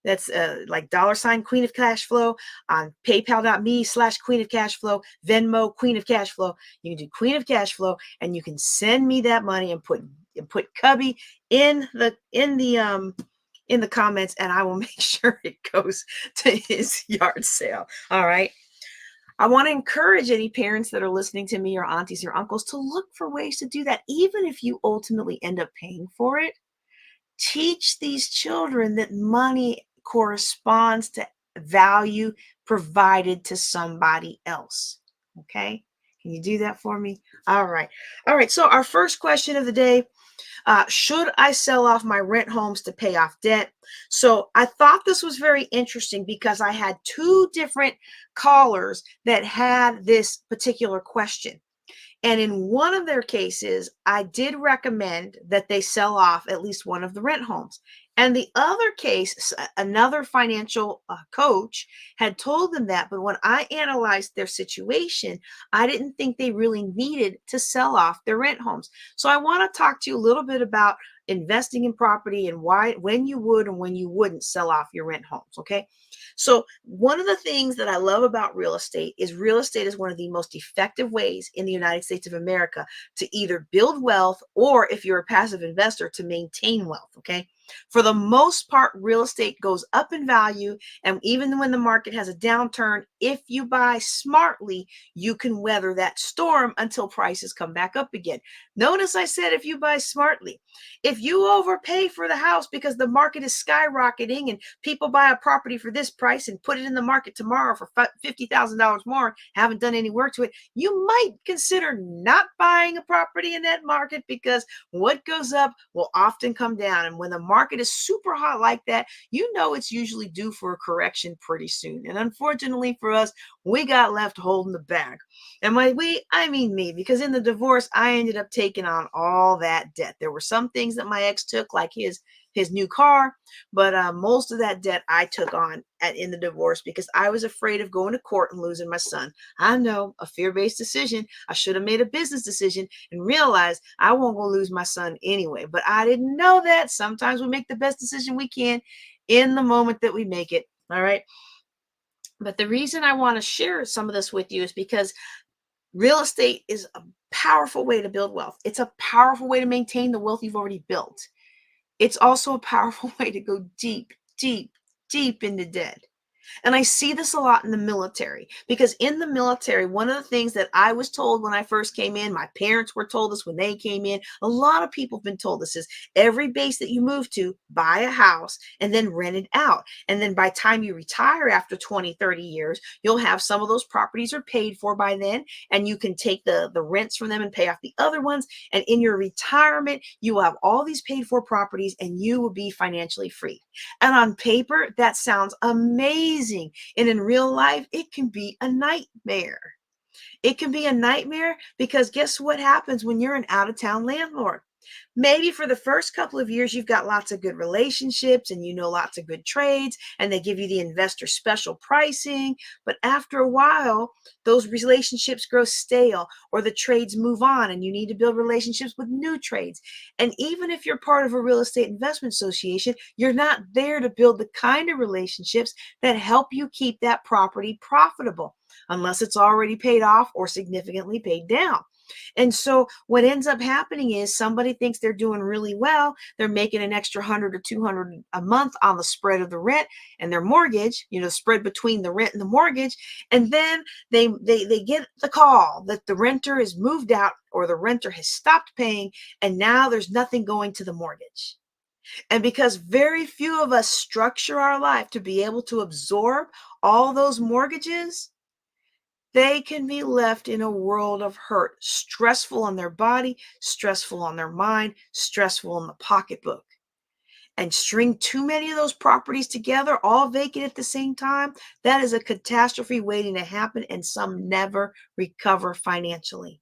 A: That's like $ Queen of Cash Flow on paypal.me/Queen of Cash Flow, Venmo Queen of Cash Flow. You can do Queen of Cash Flow and you can send me that money and put Cubby in the comments, and I will make sure it goes to his yard sale. All right. I want to encourage any parents that are listening to me or aunties or uncles to look for ways to do that. Even if you ultimately end up paying for it, teach these children that money corresponds to value provided to somebody else. Okay. Can you do that for me? All right. All right. So our first question of the day, should I sell off my rent homes to pay off debt? So I thought this was very interesting because I had two different callers that had this particular question. And in one of their cases, I did recommend that they sell off at least one of the rent homes. And the other case, another financial coach had told them that. But when I analyzed their situation, I didn't think they really needed to sell off their rent homes. So I want to talk to you a little bit about investing in property and why, when you would and when you wouldn't sell off your rent homes. Okay. So, one of the things that I love about real estate is one of the most effective ways in the United States of America to either build wealth or, if you're a passive investor, to maintain wealth. Okay. For the most part, real estate goes up in value. And even when the market has a downturn, if you buy smartly, you can weather that storm until prices come back up again. Notice I said if you buy smartly. If you overpay for the house because the market is skyrocketing and people buy a property for this price and put it in the market tomorrow for $50,000 more, haven't done any work to it, you might consider not buying a property in that market because what goes up will often come down. And when the market is super hot like that, you know it's usually due for a correction pretty soon. And unfortunately for us, we got left holding the bag. And by we, I mean me, because in the divorce, I ended up taking on all that debt. There were some things that my ex took, like his new car, but most of that debt I took on in the divorce because I was afraid of going to court and losing my son. I know, a fear-based decision. I should have made a business decision and realized I won't go lose my son anyway. But I didn't know that. Sometimes we make the best decision we can in the moment that we make it. All right. But the reason I want to share some of this with you is because real estate is a powerful way to build wealth. It's a powerful way to maintain the wealth you've already built. It's also a powerful way to go deep, deep, deep into debt. And I see this a lot in the military because in the military, one of the things that I was told when I first came in, my parents were told this when they came in, a lot of people have been told this is every base that you move to, buy a house and then rent it out. And then by the time you retire after 20, 30 years, you'll have some of those properties are paid for by then, and you can take the rents from them and pay off the other ones. And in your retirement, you will have all these paid for properties and you will be financially free. And on paper, that sounds amazing. And in real life, it can be a nightmare. It can be a nightmare because guess what happens when you're an out-of-town landlord? Maybe for the first couple of years, you've got lots of good relationships and you know lots of good trades and they give you the investor special pricing. But after a while, those relationships grow stale or the trades move on and you need to build relationships with new trades. And even if you're part of a real estate investment association, you're not there to build the kind of relationships that help you keep that property profitable unless it's already paid off or significantly paid down. And so what ends up happening is somebody thinks they're doing really well. They're making an extra 100 or 200 a month on the spread of the rent and their mortgage, spread between the rent and the mortgage. And then they get the call that the renter is moved out or the renter has stopped paying, and now there's nothing going to the mortgage. And because very few of us structure our life to be able to absorb all those mortgages, they can be left in a world of hurt, stressful on their body, stressful on their mind, stressful in the pocketbook. And string too many of those properties together, all vacant at the same time, that is a catastrophe waiting to happen, and some never recover financially.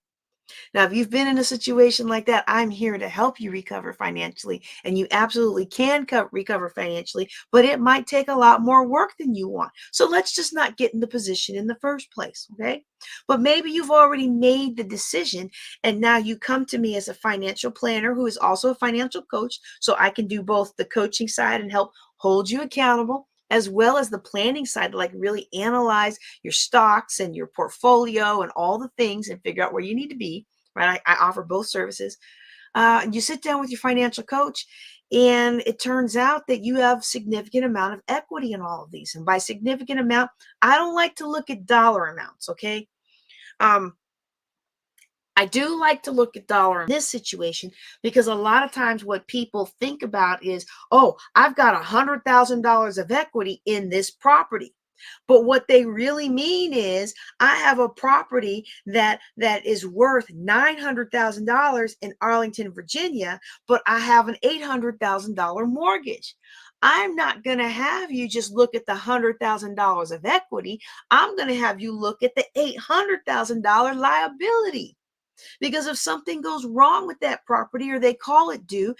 A: Now, if you've been in a situation like that, I'm here to help you recover financially, and you absolutely can recover financially, but it might take a lot more work than you want. So let's just not get in the position in the first place, okay? But maybe you've already made the decision, and now you come to me as a financial planner who is also a financial coach, so I can do both the coaching side and help hold you accountable, as well as the planning side to like really analyze your stocks and your portfolio and all the things and figure out where you need to be. Right? I offer both services. You sit down with your financial coach, and it turns out that you have significant amount of equity in all of these. And by significant amount, I don't like to look at dollar amounts, okay? I do like to look at dollar in this situation because a lot of times what people think about is, oh, I've got $100,000 of equity in this property. But what they really mean is I have a property that is worth $900,000 in Arlington, Virginia, but I have an $800,000 mortgage. I'm not going to have you just look at the $100,000 of equity. I'm going to have you look at the $800,000 liability. Because if something goes wrong with that property or they call it due,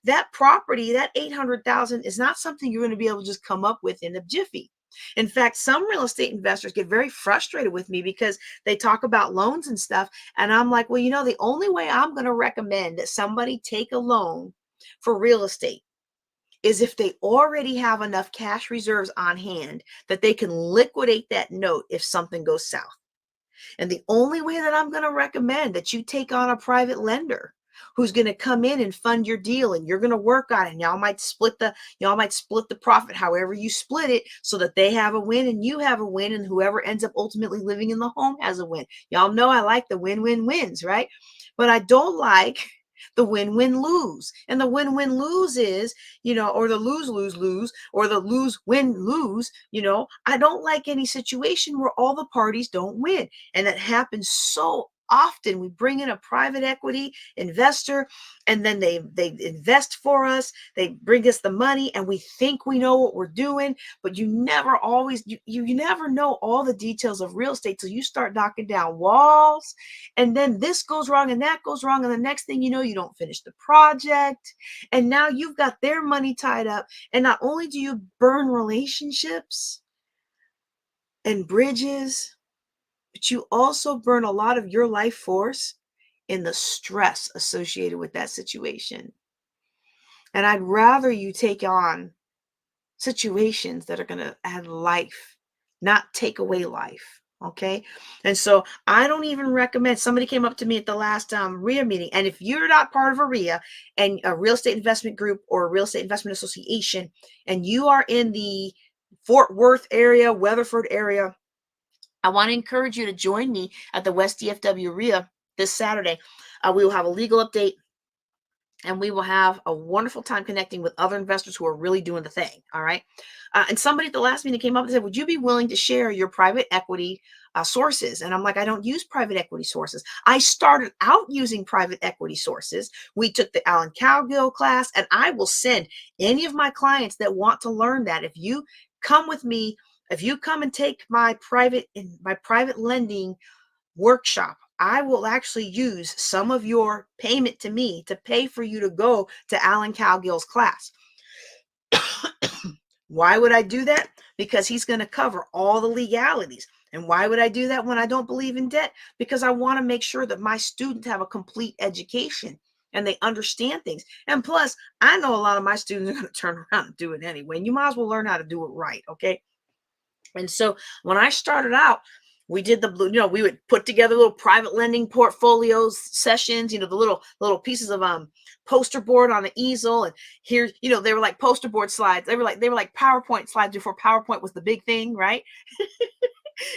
A: that property, that 800,000 is not something you're going to be able to just come up with in a jiffy. In fact, some real estate investors get very frustrated with me because they talk about loans and stuff. And I'm like, well, the only way I'm going to recommend that somebody take a loan for real estate is if they already have enough cash reserves on hand that they can liquidate that note if something goes south. And the only way that I'm going to recommend that you take on a private lender who's going to come in and fund your deal, and you're going to work on it, and y'all might split the profit however you split it so that they have a win and you have a win, and whoever ends up ultimately living in the home has a win. Y'all know I like the win-win-wins, right? But I don't like the win-win-lose. And the win-win-lose is, or the lose-lose-lose, or the lose-win-lose, I don't like any situation where all the parties don't win. And that happens so often. We bring in a private equity investor, and then they invest for us. They bring us the money, and we think we know what we're doing, but you never know all the details of real estate till you start knocking down walls, and then this goes wrong and that goes wrong, and the next thing you know, you don't finish the project, and now you've got their money tied up. And not only do you burn relationships and bridges, but you also burn a lot of your life force in the stress associated with that situation. And I'd rather you take on situations that are going to add life, not take away life. Okay. And so I don't even recommend. Somebody came up to me at the last RIA meeting. And if you're not part of a RIA and a real estate investment group or a real estate investment association, and you are in the Fort Worth area, Weatherford area, I want to encourage you to join me at the West DFW RIA this Saturday. We will have a legal update, and we will have a wonderful time connecting with other investors who are really doing the thing. All right. And somebody at the last meeting came up and said, would you be willing to share your private equity sources? And I'm like, I don't use private equity sources. I started out using private equity sources. We took the Alan Cowgill class, and I will send any of my clients that want to learn that. If you come with me, if you come and take my private lending workshop, I will actually use some of your payment to me to pay for you to go to Alan Cowgill's class. Why would I do that? Because he's going to cover all the legalities. And why would I do that when I don't believe in debt? Because I want to make sure that my students have a complete education and they understand things. And plus, I know a lot of my students are going to turn around and do it anyway. And you might as well learn how to do it right, okay? And so when I started out, We did the blue, we would put together little private lending portfolios sessions, the little pieces of poster board on the easel. And here, they were like poster board slides. They were like PowerPoint slides before PowerPoint was the big thing, right?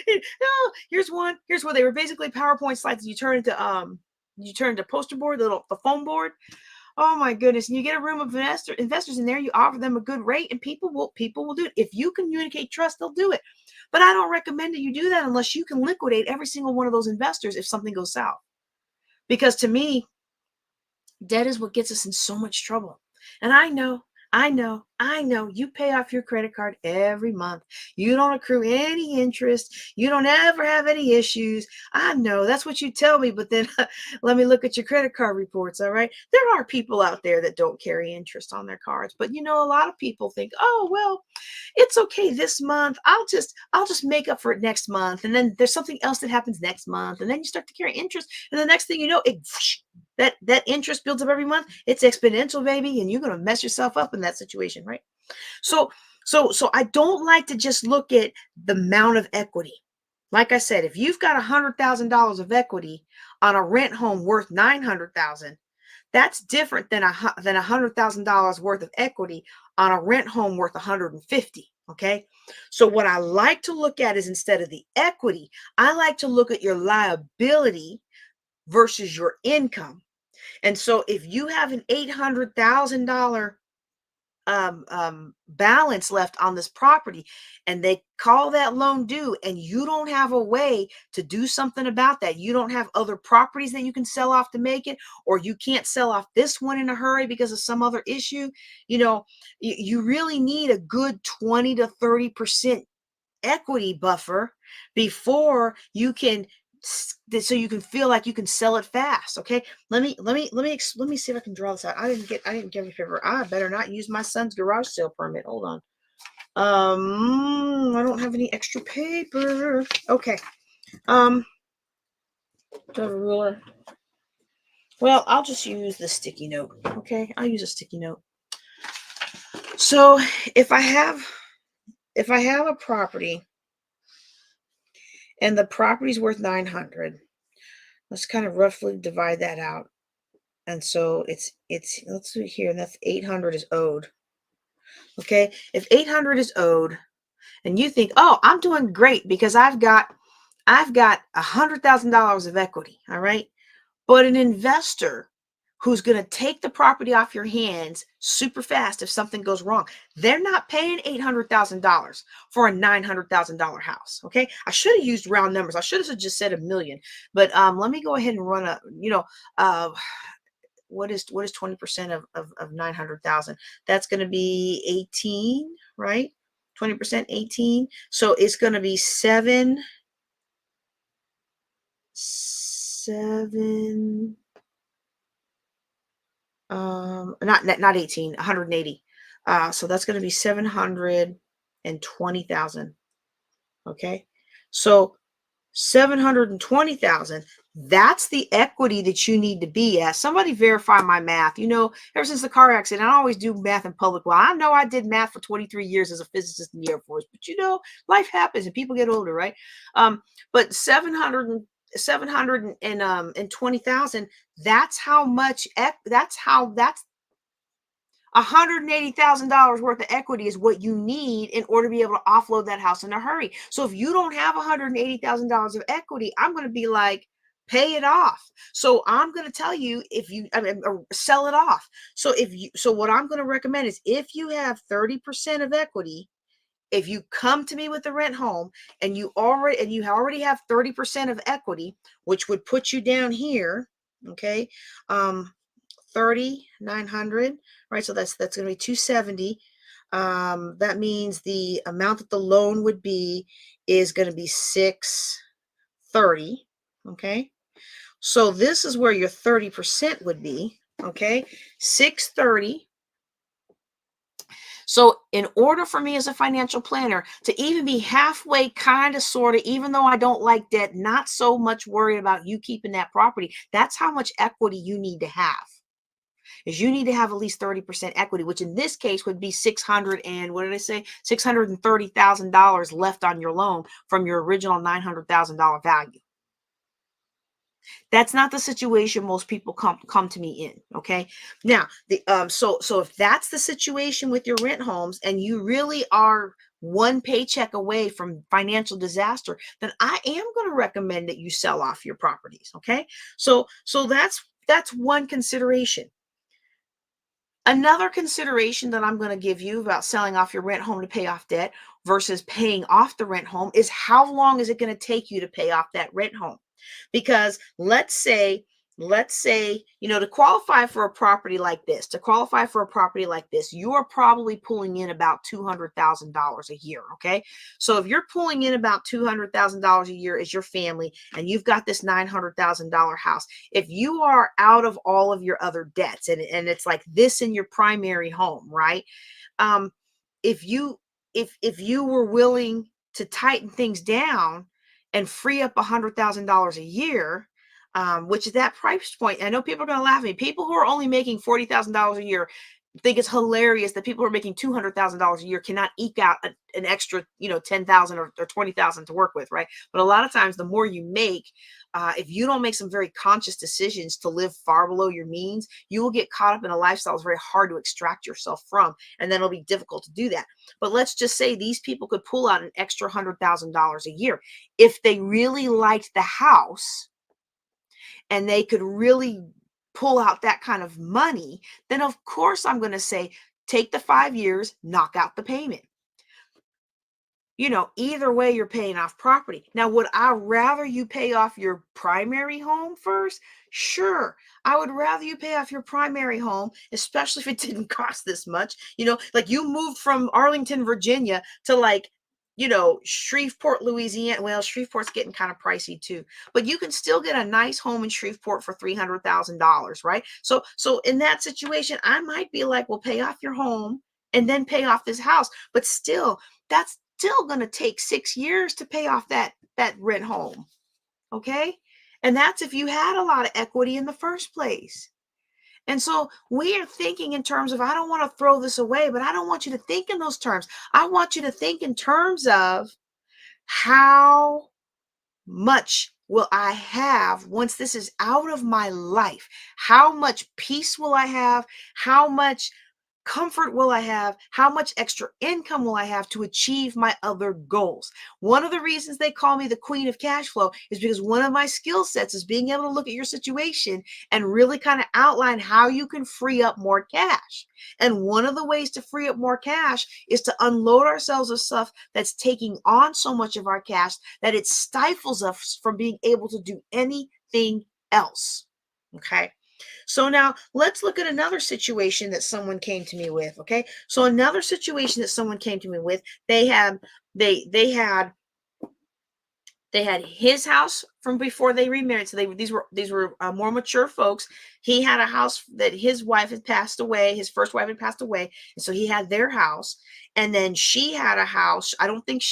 A: No, here's one. Here's where they were basically PowerPoint slides. You turn into poster board, the foam board. Oh my goodness. And you get a room of investors in there, you offer them a good rate, and people will do it. If you communicate trust, they'll do it. But I don't recommend that you do that unless you can liquidate every single one of those investors if something goes south. Because to me, debt is what gets us in so much trouble. And I know you pay off your credit card every month. You don't accrue any interest. You don't ever have any issues. I know that's what you tell me, but then let me look at your credit card reports. All right. There are people out there that don't carry interest on their cards, but a lot of people think, oh, well, it's okay this month. I'll just make up for it next month. And then there's something else that happens next month. And then you start to carry interest. And the next thing you know, that interest builds up every month. It's exponential, baby, and you're gonna mess yourself up in that situation, right? So, so I don't like to just look at the amount of equity. Like I said, if you've got $100,000 of equity on a rent home worth 900,000, that's different than $100,000 worth of equity on a rent home worth 150. Okay. So what I like to look at is, instead of the equity, I like to look at your liability versus your income. And so if you have an $800,000 balance left on this property, and they call that loan due, and you don't have a way to do something about that, you don't have other properties that you can sell off to make it, or you can't sell off this one in a hurry because of some other issue, you really need a good 20 to 30% equity buffer before you can, so you can feel like you can sell it fast. Okay. Let me see if I can draw this out. I didn't get any paper. I better not use my son's garage sale permit. Hold on. I don't have any extra paper. Okay. Do I have a ruler? Well, I'll just use the sticky note. Okay. I'll use a sticky note. So if I have a property, and the property's worth 900, let's kind of roughly divide that out. And so it's let's see here, and that's 800 is owed. Okay. If 800 is owed, and you think, oh, I'm doing great because I've got $100,000 of equity. All right. But an investor who's going to take the property off your hands super fast if something goes wrong, they're not paying $800,000 for a $900,000 house. Okay. I should have used round numbers. I should have just said $1 million, but let me go ahead and run what is 20% of 900,000? That's going to be 18, right? 20%, 18. So it's going to be seven, not 18, 180. So that's going to be 720,000. Okay. So 720,000, that's the equity that you need to be at. Somebody verify my math. Ever since the car accident, I always do math in public. Well, I know I did math for 23 years as a physicist in the Air Force, but life happens and people get older, right? But 720,000, that's how much, that's $180,000 worth of equity is what you need in order to be able to offload that house in a hurry. So if you don't have $180,000 of equity, I'm going to be like, pay it off. So I'm going to tell you, sell it off. So what I'm going to recommend is, if you have 30% of equity, if you come to me with a rent home and you already have 30% of equity, which would put you down here, okay, 3,900, right? So that's going to be 270. That means the amount that the loan would be is going to be 630. Okay. So this is where your 30% would be. Okay. 630. So in order for me as a financial planner to even be halfway, kind of, sort of, even though I don't like debt, not so much worried about you keeping that property, that's how much equity you need to have. is you need to have at least 30% equity, which in this case would be 600 and what did I say? $630,000 left on your loan from your original $900,000 value. That's not the situation most people come to me in. Okay. Now, so if that's the situation with your rent homes and you really are one paycheck away from financial disaster, then I am going to recommend that you sell off your properties. Okay. So that's one consideration. Another consideration that I'm going to give you about selling off your rent home to pay off debt versus paying off the rent home is how long is it going to take you to pay off that rent home? Because let's say, to qualify for a property like this, you are probably pulling in about $200,000 a year. Okay. So if you're pulling in about $200,000 a year as your family and you've got this $900,000 house, if you are out of all of your other debts and it's like this in your primary home, right? Um, if you if you were willing to tighten things down and free up $100,000 a year, which is that price point. I know people are going to laugh at me. People who are only making $40,000 a year think it's hilarious that people who are making $200,000 a year cannot eke out an extra, 10,000 or 20,000 to work with, right? But a lot of times, the more you make, if you don't make some very conscious decisions to live far below your means, you will get caught up in a lifestyle that's very hard to extract yourself from, and then it'll be difficult to do that. But let's just say these people could pull out an extra $100,000 a year if they really liked the house and they could really pull out that kind of money. Then of course I'm going to say take the 5 years, knock out the payment. Either way, you're paying off property. Now, would I rather you pay off your primary home first? Sure. I would rather you pay off your primary home, especially if it didn't cost this much. Like you moved from Arlington, Virginia to Shreveport, Louisiana. Well, Shreveport's getting kind of pricey too, but you can still get a nice home in Shreveport for $300,000, right? So in that situation, I might be like, well, pay off your home and then pay off this house. But still, that's still going to take 6 years to pay off that rent home. Okay. And that's if you had a lot of equity in the first place. And so we are thinking in terms of, I don't want to throw this away, but I don't want you to think in those terms. I want you to think in terms of how much will I have once this is out of my life? How much peace will I have? How much comfort will I have? How much extra income will I have to achieve my other goals? One of the reasons they call me the queen of cash flow is because one of my skill sets is being able to look at your situation and really kind of outline how you can free up more cash. And one of the ways to free up more cash is to unload ourselves of stuff that's taking on so much of our cash that it stifles us from being able to do anything else. Okay. So now let's look at another situation that someone came to me with. Okay. So another situation that someone came to me with, they had his house from before they remarried. So these were more mature folks. He had a house that his wife had passed away. His first wife had passed away, and so he had their house. And then she had a house. I don't think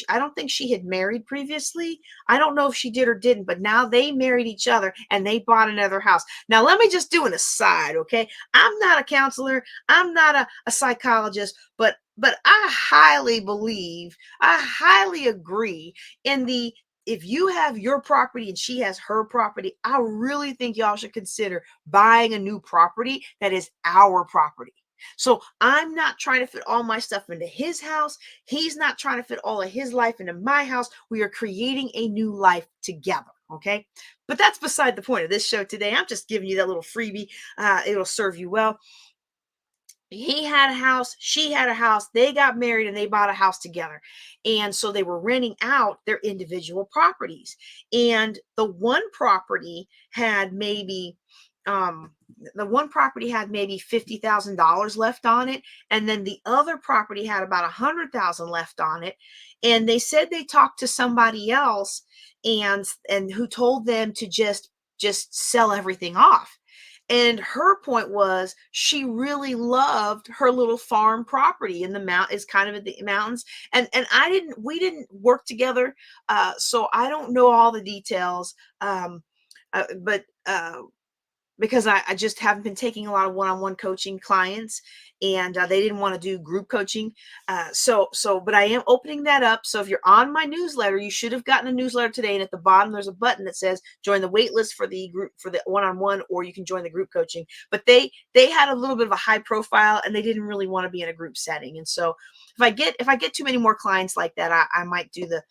A: she had married previously. I don't know if she did or didn't, but now they married each other and they bought another house. Now let me just do an aside, okay? I'm not a counselor. I'm not a psychologist, but I highly agree in the if you have your property and she has her property, I really think y'all should consider buying a new property that is our property. So I'm not trying to fit all my stuff into his house. He's not trying to fit all of his life into my house. We are creating a new life together. Okay. But that's beside the point of this show today. I'm just giving you that little freebie. It'll serve you well. He had a house, she had a house, they got married and they bought a house together. And so they were renting out their individual properties. And the one property had maybe $50,000 left on it, and then the other property had about 100,000 left on it. And they said they talked to somebody else and who told them to just sell everything off. And her point was she really loved her little farm property in the is kind of in the mountains. And we didn't work together. So I don't know all the details. But because I just haven't been taking a lot of one-on-one coaching clients, and they didn't want to do group coaching. But I am opening that up. So if you're on my newsletter, you should have gotten a newsletter today. And at the bottom, there's a button that says join the wait list for the group, for the one-on-one, or you can join the group coaching. But they had a little bit of a high profile, and they didn't really want to be in a group setting. And so if I get too many more clients like that, I might do the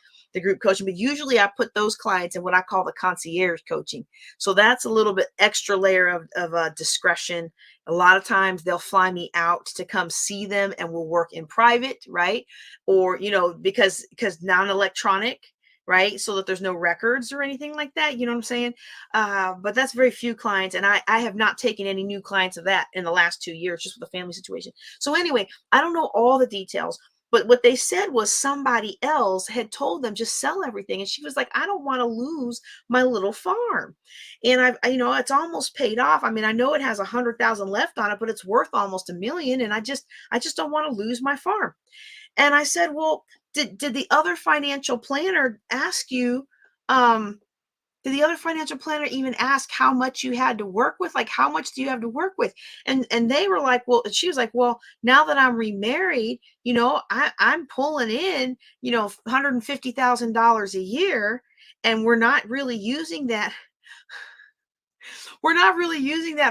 A: group coaching. But usually I put those clients in what I call the concierge coaching. So that's a little bit extra layer of discretion. A lot of times they'll fly me out to come see them, and we'll work in private, right? Or, because non-electronic, right? So that there's no records or anything like that. You know what I'm saying? But that's very few clients. And I have not taken any new clients of that in the last 2 years, just with the family situation. So anyway, I don't know all the details. But what they said was somebody else had told them just sell everything. And she was like, I don't want to lose my little farm. And it's almost paid off. I mean, I know it has 100,000 left on it, but it's worth almost 1 million. And I just don't want to lose my farm. And I said, well, did the other financial planner ask you, did the other financial planner even ask how much you had to work with? Like, how much do you have to work with? And they were like, well, she was like, well, now that I'm remarried, I'm pulling in, $150,000 a year, and we're not really using that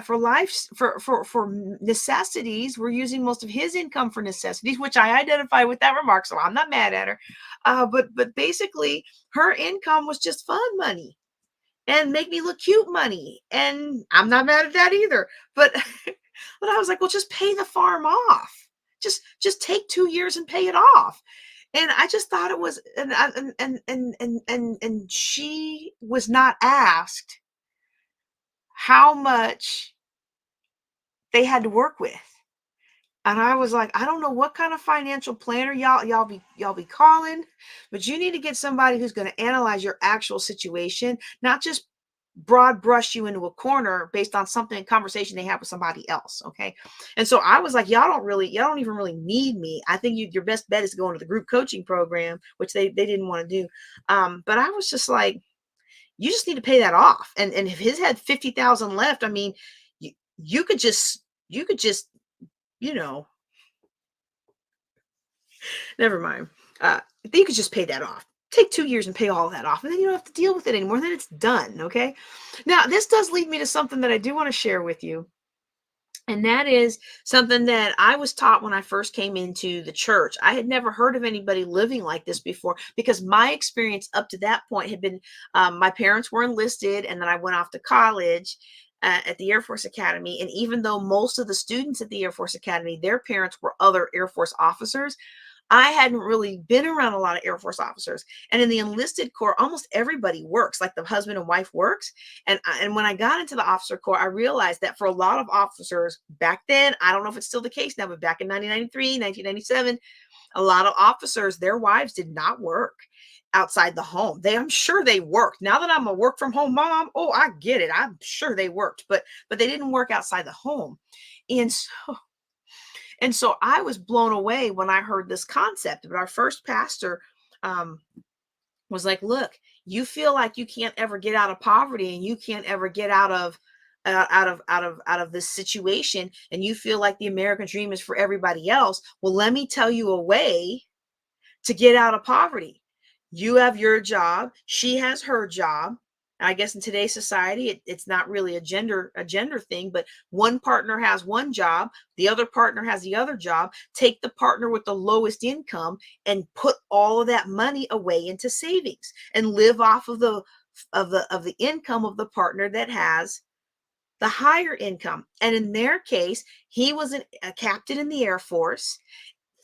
A: for life, for necessities. We're using most of his income for necessities, which I identify with that remark, so I'm not mad at her. But basically, her income was just fun money and make me look cute money, and I'm not mad at that either. But but I was like, well, just pay the farm off. Just take 2 years and pay it off. And I just thought it was, and she was not asked how much they had to work with. And I was like, I don't know what kind of financial planner y'all be calling, but you need to get somebody who's going to analyze your actual situation, not just broad brush you into a corner based on something, conversation they have with somebody else. Okay. And so I was like, y'all don't even really need me. I think your best bet is to go into the group coaching program, which they didn't want to do. But I was just like, you just need to pay that off. And if his had 50,000 left, I mean, you, you could just, you know, never mind. You could just pay that off. Take 2 years and pay all that off, and then you don't have to deal with it anymore. Then it's done. Okay. Now, this does lead me to something that I do want to share with you. And that is something that I was taught when I first came into the church. I had never heard of anybody living like this before, because my experience up to that point had been, my parents were enlisted, and then I went off to college at the Air Force Academy. And even though most of the students at the Air Force Academy, their parents were other Air Force officers, I hadn't really been around a lot of Air Force officers. And in the enlisted corps, almost everybody works, like the husband and wife works. And when I got into the officer corps, I realized that for a lot of officers back then, I don't know if it's still the case now, but back in 1993, 1997, a lot of officers, their wives did not work outside the home. I'm sure they worked. Now that I'm a work from home mom, oh, I get it. I'm sure they worked, but they didn't work outside the home. And so I was blown away when I heard this concept. But our first pastor um, was like, look, you feel like you can't ever get out of poverty, and you can't ever get out of this situation, and you feel like the American dream is for everybody else. Well, let me tell you a way to get out of poverty. You have your job, she has her job. I guess in today's society, it's not really a gender thing, but one partner has one job, the other partner has the other job. Take the partner with the lowest income and put all of that money away into savings, and live off of the income of the partner that has the higher income. And in their case, he was a captain in the Air Force.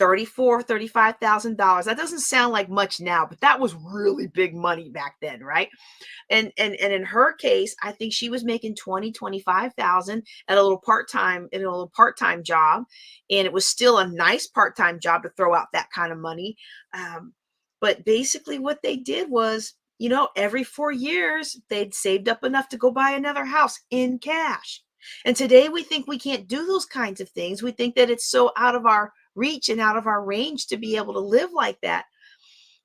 A: $35,000. That doesn't sound like much now, but that was really big money back then, right? And in her case, I think she was making 25,000 at a little part-time job, and it was still a nice part-time job to throw out that kind of money. But basically, what they did was, every 4 years they'd saved up enough to go buy another house in cash. And today we think we can't do those kinds of things. We think that it's so out of our reach and out of our range to be able to live like that.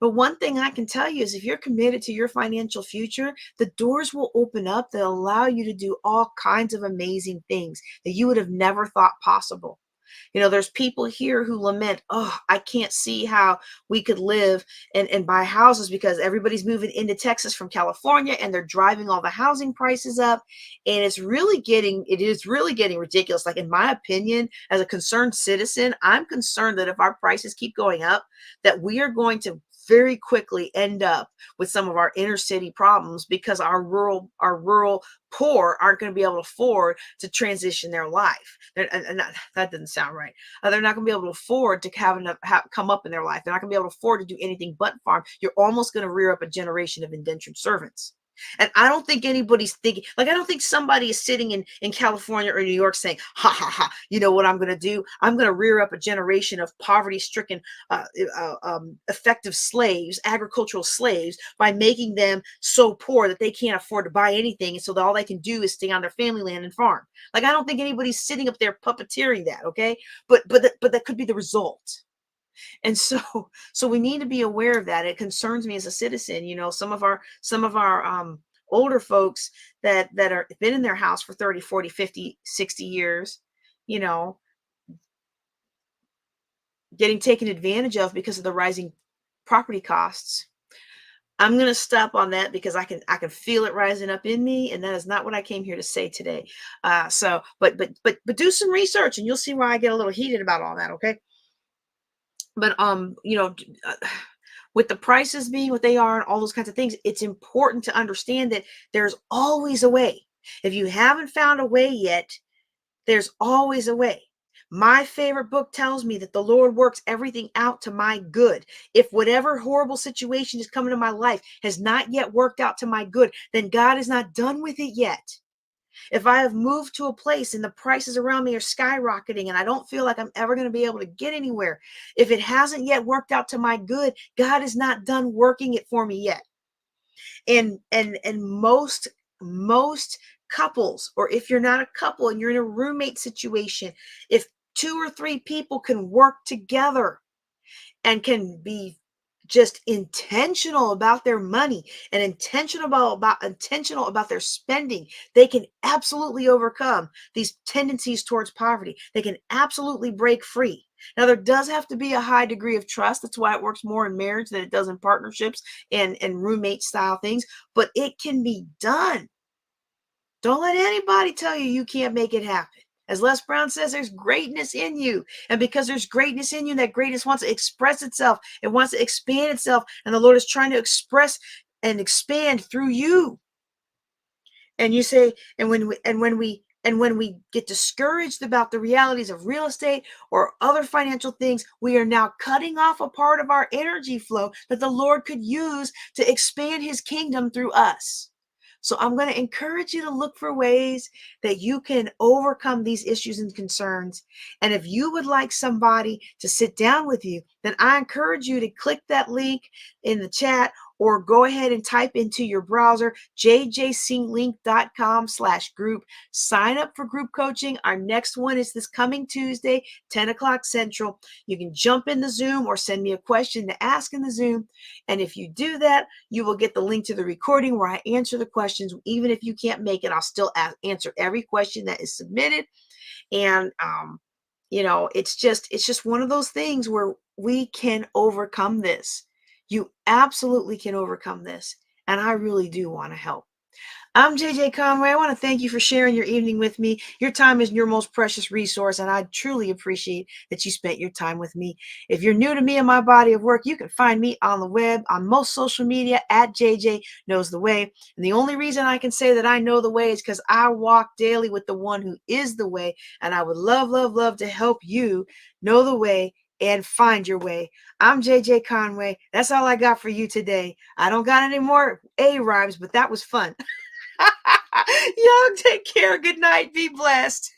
A: But one thing I can tell you is if you're committed to your financial future, the doors will open up that allow you to do all kinds of amazing things that you would have never thought possible. There's people here who lament, oh, I can't see how we could live and buy houses because everybody's moving into Texas from California and they're driving all the housing prices up. And it is really getting ridiculous. Like, in my opinion, as a concerned citizen, I'm concerned that if our prices keep going up, that we are going to very quickly end up with some of our inner city problems because our rural poor aren't going to be able to afford to transition their life. And that didn't sound right. They're not going to be able to afford to have enough come up in their life. They're not going to be able to afford to do anything but farm. You're almost going to rear up a generation of indentured servants. And I don't think anybody's thinking, like, I don't think somebody is sitting in California or New York saying, ha, ha, ha, you know what I'm going to do? I'm going to rear up a generation of poverty stricken, effective slaves, agricultural slaves, by making them so poor that they can't afford to buy anything. And so that all they can do is stay on their family land and farm. Like, I don't think anybody's sitting up there puppeteering that. Okay. But that could be the result. And so we need to be aware of that. It concerns me as a citizen. Some of our older folks that are been in their house for 30, 40, 50, 60 years, you know getting taken advantage of because of the rising property costs. I'm going to stop on that because I can feel it rising up in me, and that is not what I came here to say today. But do some research, and you'll see why I get a little heated about all that. Okay. But with the prices being what they are and all those kinds of things, it's important to understand that there's always a way. If you haven't found a way yet, there's always a way. My favorite book tells me that the Lord works everything out to my good. If whatever horrible situation is coming to my life has not yet worked out to my good, then God is not done with it yet. If I have moved to a place and the prices around me are skyrocketing and I don't feel like I'm ever going to be able to get anywhere, if it hasn't yet worked out to my good, God is not done working it for me yet. And most couples, or if you're not a couple and you're in a roommate situation, if two or three people can work together and can be just intentional about their money and intentional about their spending, they can absolutely overcome these tendencies towards poverty. They can absolutely break free. Now, there does have to be a high degree of trust. That's why it works more in marriage than it does in partnerships and roommate style things, but it can be done. Don't let anybody tell you can't make it happen. As Les Brown says, there's greatness in you. And because there's greatness in you, that greatness wants to express itself. It wants to expand itself. And the Lord is trying to express and expand through you. And you say, and when we get discouraged about the realities of real estate or other financial things, we are now cutting off a part of our energy flow that the Lord could use to expand his kingdom through us. So I'm going to encourage you to look for ways that you can overcome these issues and concerns. And if you would like somebody to sit down with you, then I encourage you to click that link in the chat or go ahead and type into your browser jjcinglink.com/group. Sign up for group coaching. Our next one is this coming Tuesday, 10 o'clock Central. You can jump in the Zoom or send me a question to ask in the Zoom. And if you do that, you will get the link to the recording where I answer the questions. Even if you can't make it, I'll still answer every question that is submitted. And it's just one of those things where we can overcome this. You absolutely can overcome this. And I really do want to help. I'm JJ Conway. I want to thank you for sharing your evening with me. Your time is your most precious resource, and I truly appreciate that you spent your time with me. If you're new to me and my body of work, you can find me on the web, on most social media, at JJ Knows the Way. And the only reason I can say that I know the way is because I walk daily with the one who is the way, and I would love, love, love to help you know the way and find your way. I'm JJ Conway. That's all I got for you today. I don't got any more A rhymes, but that was fun. Y'all take care. Good night. Be blessed.